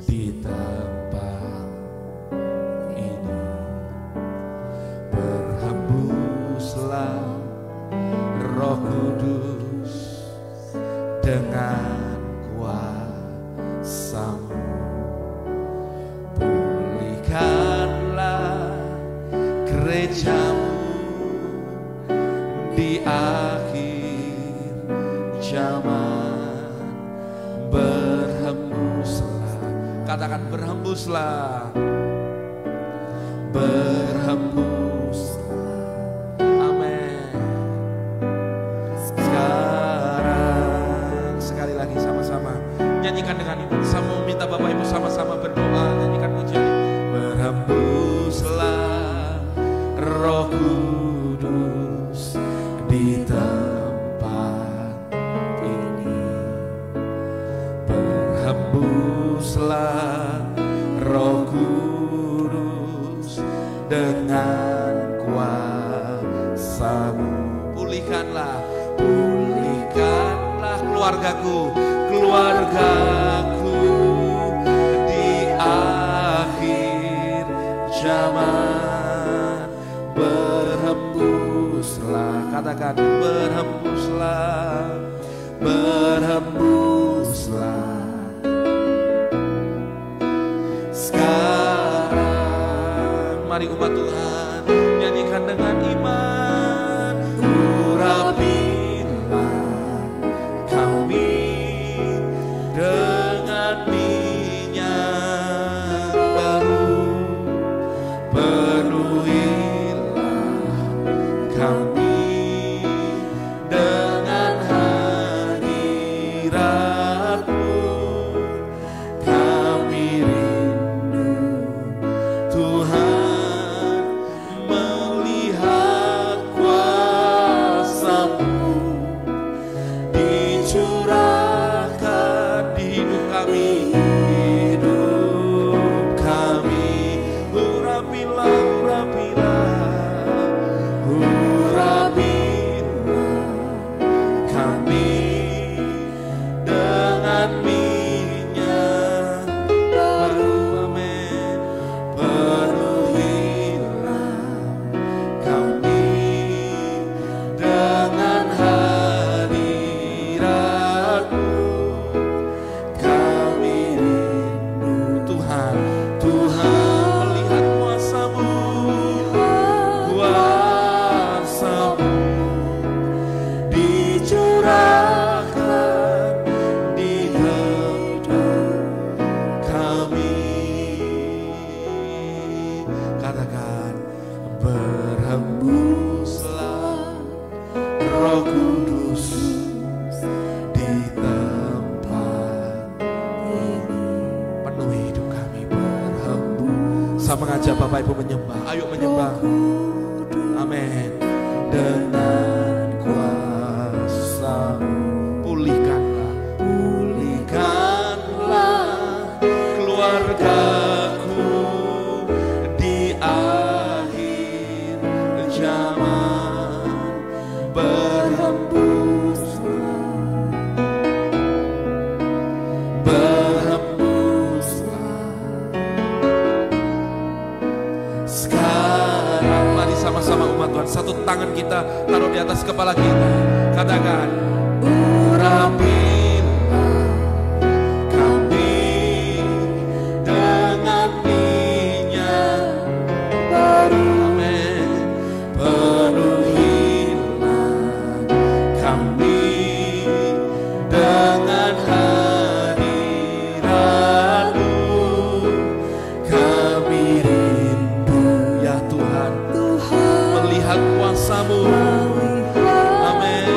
di tempat ini. Berhembuslah Roh Kudus dengan kuasa-Mu. Pulihkanlah gereja-Mu di akhir zaman. Berhembuslah, katakan berhembuslah, berhembuslah. Amin. Sekarang sekali lagi sama-sama nyanyikan dengan ini. Saya mau minta Bapak Ibu sama-sama berdoa, nyanyikan dengan kuasa-Mu. Pulihkanlah keluargaku di akhir zaman. Berhembuslah, katakan berhembuslah. Sekarang mari umat Tuhan nyanyikan dengan iman. Urapilah kami dengan minyak baru, penuhilah kami dengan hadirat-Mu. Kami rindu Tuhan melihat kuasa-Mu dicurahkan di hidup kami. Saya mengajak Bapak Ibu menyembah. Ayo menyembah. Amin. Dengan kuasa pulihkanlah keluargaku di akhir zaman. Sekarang mari sama-sama umat Tuhan, satu tangan kita taruh di atas kepala kita, katakan urapilah kami dengan minyak baru. Amin. Penuhilah kami dengan hadirat-Mu. Kami rindu ya Tuhan melihat kuasa-Mu. Amin.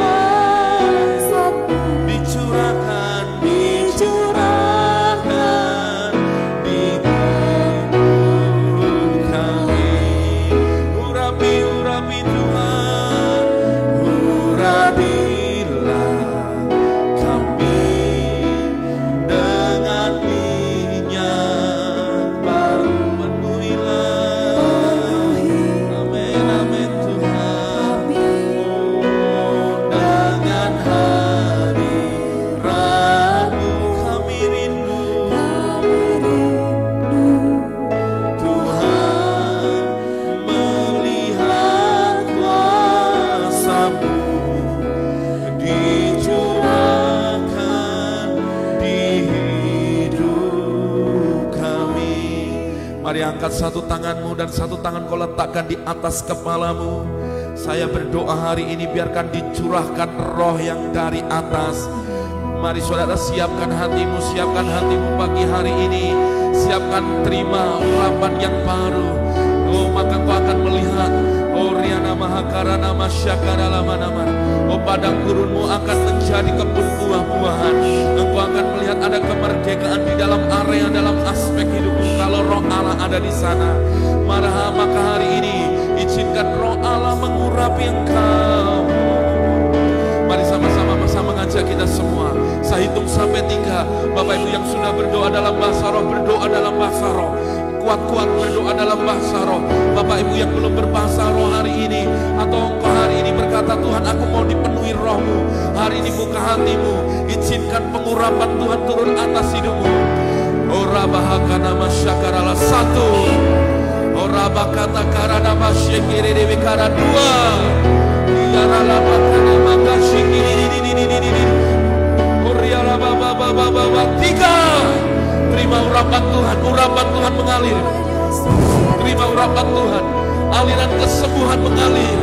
Dicurahkan di hidup kami. Urapi Tuhan, urapilah kami dengan minyak baru. Penuhilah, amin Tuhan, dengan hadirat-Mu. Kami rindu Tuhan melihat kuasa-Mu dicurahkan di hidup kami. Mari angkat satu tanganmu dan satu tangan kau letakkan di atas kepalamu. Saya berdoa hari ini biarkan dicurahkan roh yang dari atas. Mari saudara siapkan hatimu pagi hari ini. Siapkan terima urapan yang baru. Oh maka kau akan melihat Riana Mahakarana Masyakara Lama-Nama. Oh padang gurunmu akan menjadi kebun buah-buahan. Engkau akan melihat ada kemerdekaan di dalam area, dalam aspek hidupmu kalau roh Allah ada di sana. Maka hari ini izinkan roh Allah mengurapi engkau. Mari sama-sama mengajak kita semua. Saya hitung sampai 3. Bapak Ibu yang sudah berdoa dalam bahasa roh, berdoa dalam bahasa roh. kuat-kuat berdoa dalam bahasa roh. Bapak Ibu yang belum berbahasa roh hari ini, atau engkau hari ini berkata, Tuhan aku mau dipenuhi roh-Mu, hari ini buka hatimu, izinkan pengurapan Tuhan turun atas hidupmu. Ora bahakana masyakarala satu, ora bakata karana masyekiri dewi kara dua, yarala bakana makasyekiri oriala baba tiga. Terima urapan Tuhan mengalir. Terima urapan Tuhan, aliran kesembuhan mengalir.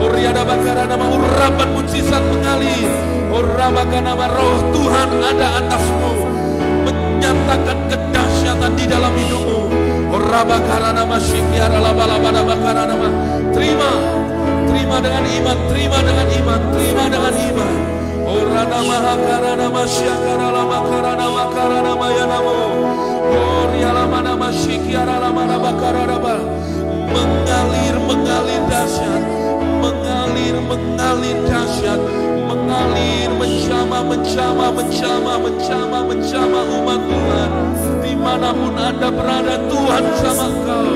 Oriada bakara nama urapan mujizat mengalir. Orabaka nama roh Tuhan ada atasmu, menyatakan kedahsyatan di dalam hidupmu. Orabakara nama syikiara laba-laba bakara nama. Terima dengan iman, terima dengan iman, terima dengan iman. Orana mahakara nama syakara lama karana makara nama ya namo. Oriala mana masyikiara lama bakara nama. Mengalir dahsyat, mengalir dahsyat, mengalir mencama umat Tuhan. Dimanapun Anda berada, Tuhan sama engkau.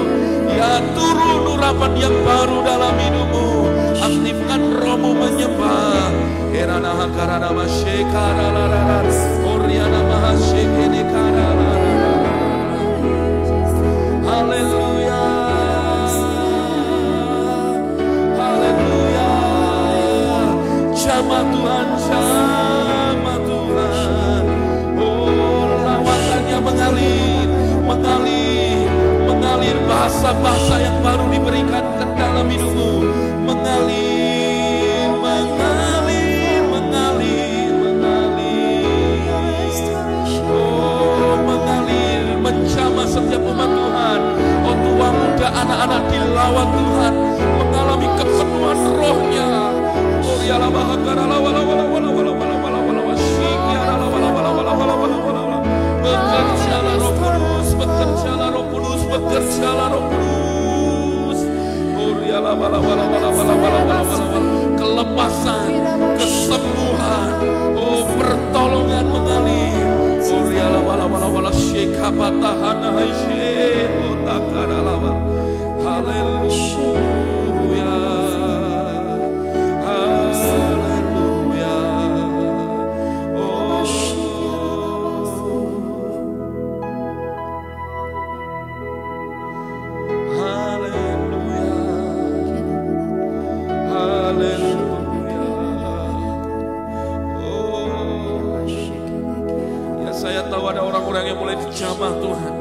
Ya, turun urapan yang baru dalam hidupmu. Aktifkan rohmu menyembah. Erana hakarana masyekara lara, oriana mahasyekene karara. Haleluya. Haleluya. Jama Tuhan, jama Tuhan. Oh, lawatannya mengalir bahasa-bahasa yang baru diberikan ke dalam hidupmu. Mengalir. Oh, mengalir menjamah setiap umat Tuhan. Oh, tua muda, anak-anak dilawat Tuhan, mengalami kepenuhan rohnya. Oh, yalah bahakara lawala wala wala wala wala wala wala wasyikiara lawala wala wala wala wala wala. Bekerjalah Roh Kudus, bekerjalah Roh Kudus, bekerjalah Roh Kudus. Oh, yalah wala wala wala wala wala wala wala. Kelepasan, kesembuhan, oh pertolongan mengalir. Oh, yalah wala wala wala syekapatahana haisye otakara lama. Haleluya. Jamah Tuhan,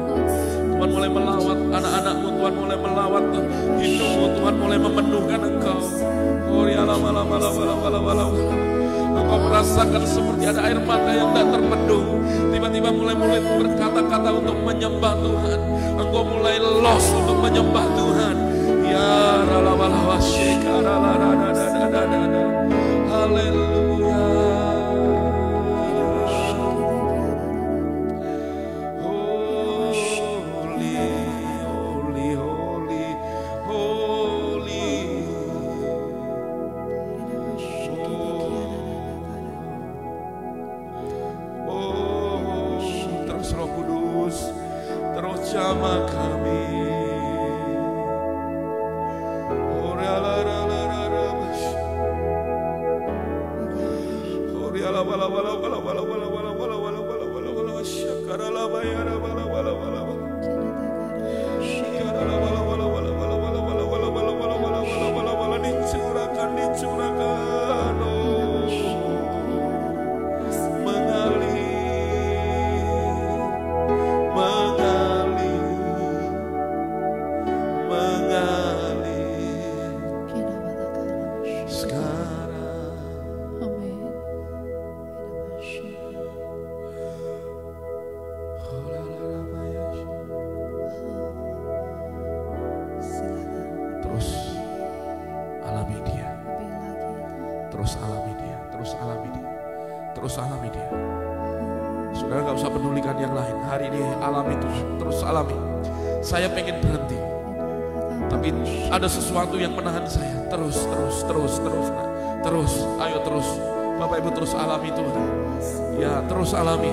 Tuhan mulai melawat anak-anakmu, Tuhan mulai melawat hidupmu, Tuhan mulai memenuhkan engkau. Engkau merasakan seperti ada air mata yang tak terbendung. Tiba-tiba mulai berkata-kata untuk menyembah Tuhan. Engkau mulai los untuk menyembah Tuhan. Ya ralawalawa syekara ladadadadadada. Haleluya. Saya pengen berhenti, tapi ada sesuatu yang menahan saya. Terus. Ayo terus, Bapak Ibu terus alami Tuhan. Ya terus alami.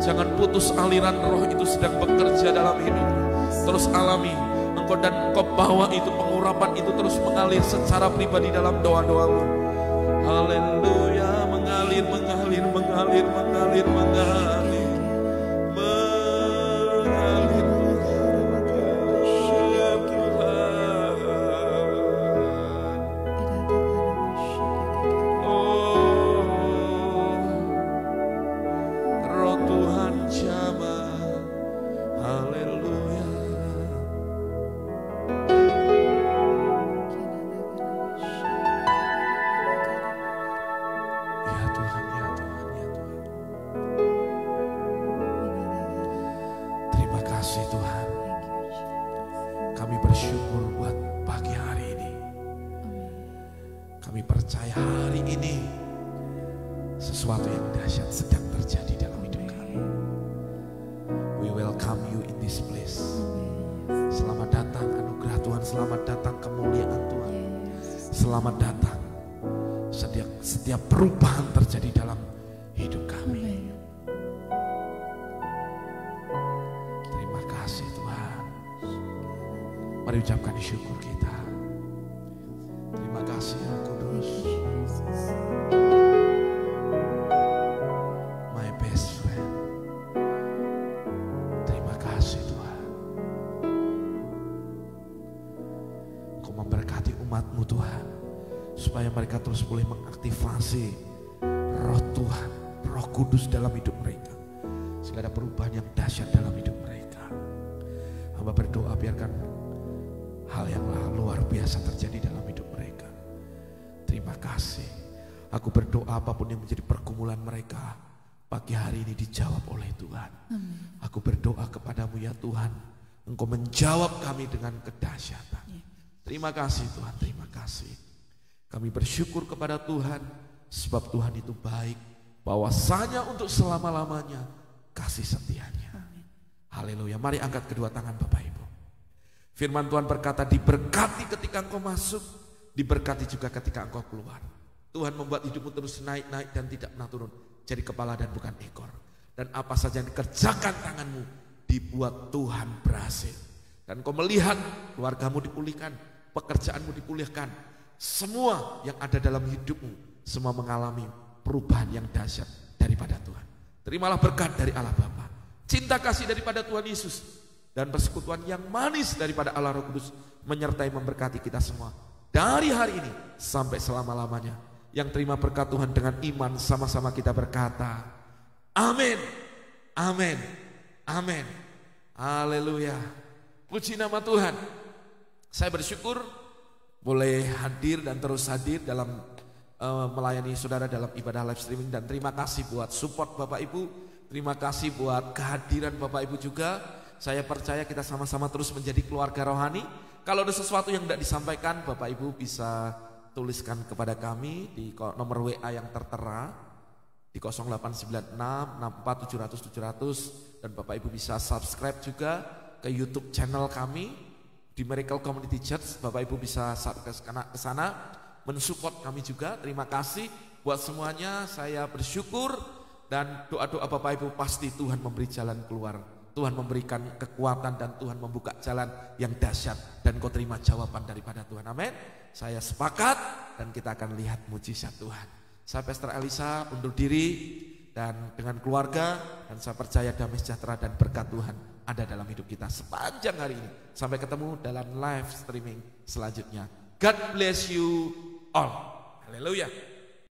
Jangan putus aliran roh itu sedang bekerja dalam hidupmu. Terus alami, engkau bawa itu, pengurapan itu terus mengalir secara pribadi dalam doa-doamu. Haleluya, mengalir, mengalir, mengalir, mengalir, mengalir. Selamat datang. Setiap perubahan terjadi dalam hidup kami. Terima kasih Tuhan. Mari ucapkan syukur kita. Terima kasih Roh Kudus. My best friend. Terima kasih Tuhan. Kau memberkati umat-Mu Tuhan, supaya mereka terus boleh mengaktifasi roh Tuhan, Roh Kudus dalam hidup mereka, sehingga ada perubahan yang dahsyat dalam hidup mereka. Hamba berdoa biarkan hal yang luar biasa terjadi dalam hidup mereka. Terima kasih. Aku berdoa apapun yang menjadi pergumulan mereka pagi hari ini dijawab oleh Tuhan. Aku berdoa kepadamu ya Tuhan, Engkau menjawab kami dengan kedahsyatan. Terima kasih Tuhan, terima kasih. Kami bersyukur kepada Tuhan, sebab Tuhan itu baik, bahwasanya untuk selama-lamanya kasih setianya. Haleluya. Mari angkat kedua tangan Bapak Ibu. Firman Tuhan berkata, diberkati ketika engkau masuk, diberkati juga ketika engkau keluar. Tuhan membuat hidupmu terus naik-naik dan tidak pernah turun, jadi kepala dan bukan ekor. Dan apa saja yang dikerjakan tanganmu, dibuat Tuhan berhasil. Dan kau melihat keluargamu dipulihkan, pekerjaanmu dipulihkan, semua yang ada dalam hidupmu, semua mengalami perubahan yang dahsyat daripada Tuhan. Terimalah berkat dari Allah Bapa, cinta kasih daripada Tuhan Yesus, dan persekutuan yang manis daripada Allah Roh Kudus menyertai memberkati kita semua dari hari ini sampai selama-lamanya. Yang terima berkat Tuhan dengan iman, sama-sama kita berkata, amin, amin, amin. Haleluya. Puji nama Tuhan. Saya bersyukur boleh hadir dan terus hadir dalam melayani saudara dalam ibadah live streaming. Dan terima kasih buat support Bapak Ibu. Terima kasih buat kehadiran Bapak Ibu juga. Saya percaya kita sama-sama terus menjadi keluarga rohani. Kalau ada sesuatu yang tidak disampaikan, Bapak Ibu bisa tuliskan kepada kami di nomor WA yang tertera di 0896 64 700 700. Dan Bapak Ibu bisa subscribe juga ke YouTube channel kami di Miracle Community Church. Bapak Ibu bisa ke sana mensupport kami juga. Terima kasih buat semuanya. Saya bersyukur dan doa-doa Bapak Ibu pasti Tuhan memberi jalan keluar. Tuhan memberikan kekuatan dan Tuhan membuka jalan yang dahsyat, dan kau terima jawaban daripada Tuhan. Amin. Saya sepakat dan kita akan lihat mujizat Tuhan. Saya Pastor Elisa undur diri dan dengan keluarga, dan saya percaya damai sejahtera dan berkat Tuhan ada dalam hidup kita sepanjang hari ini. Sampai ketemu dalam live streaming selanjutnya. God bless you all. Haleluya.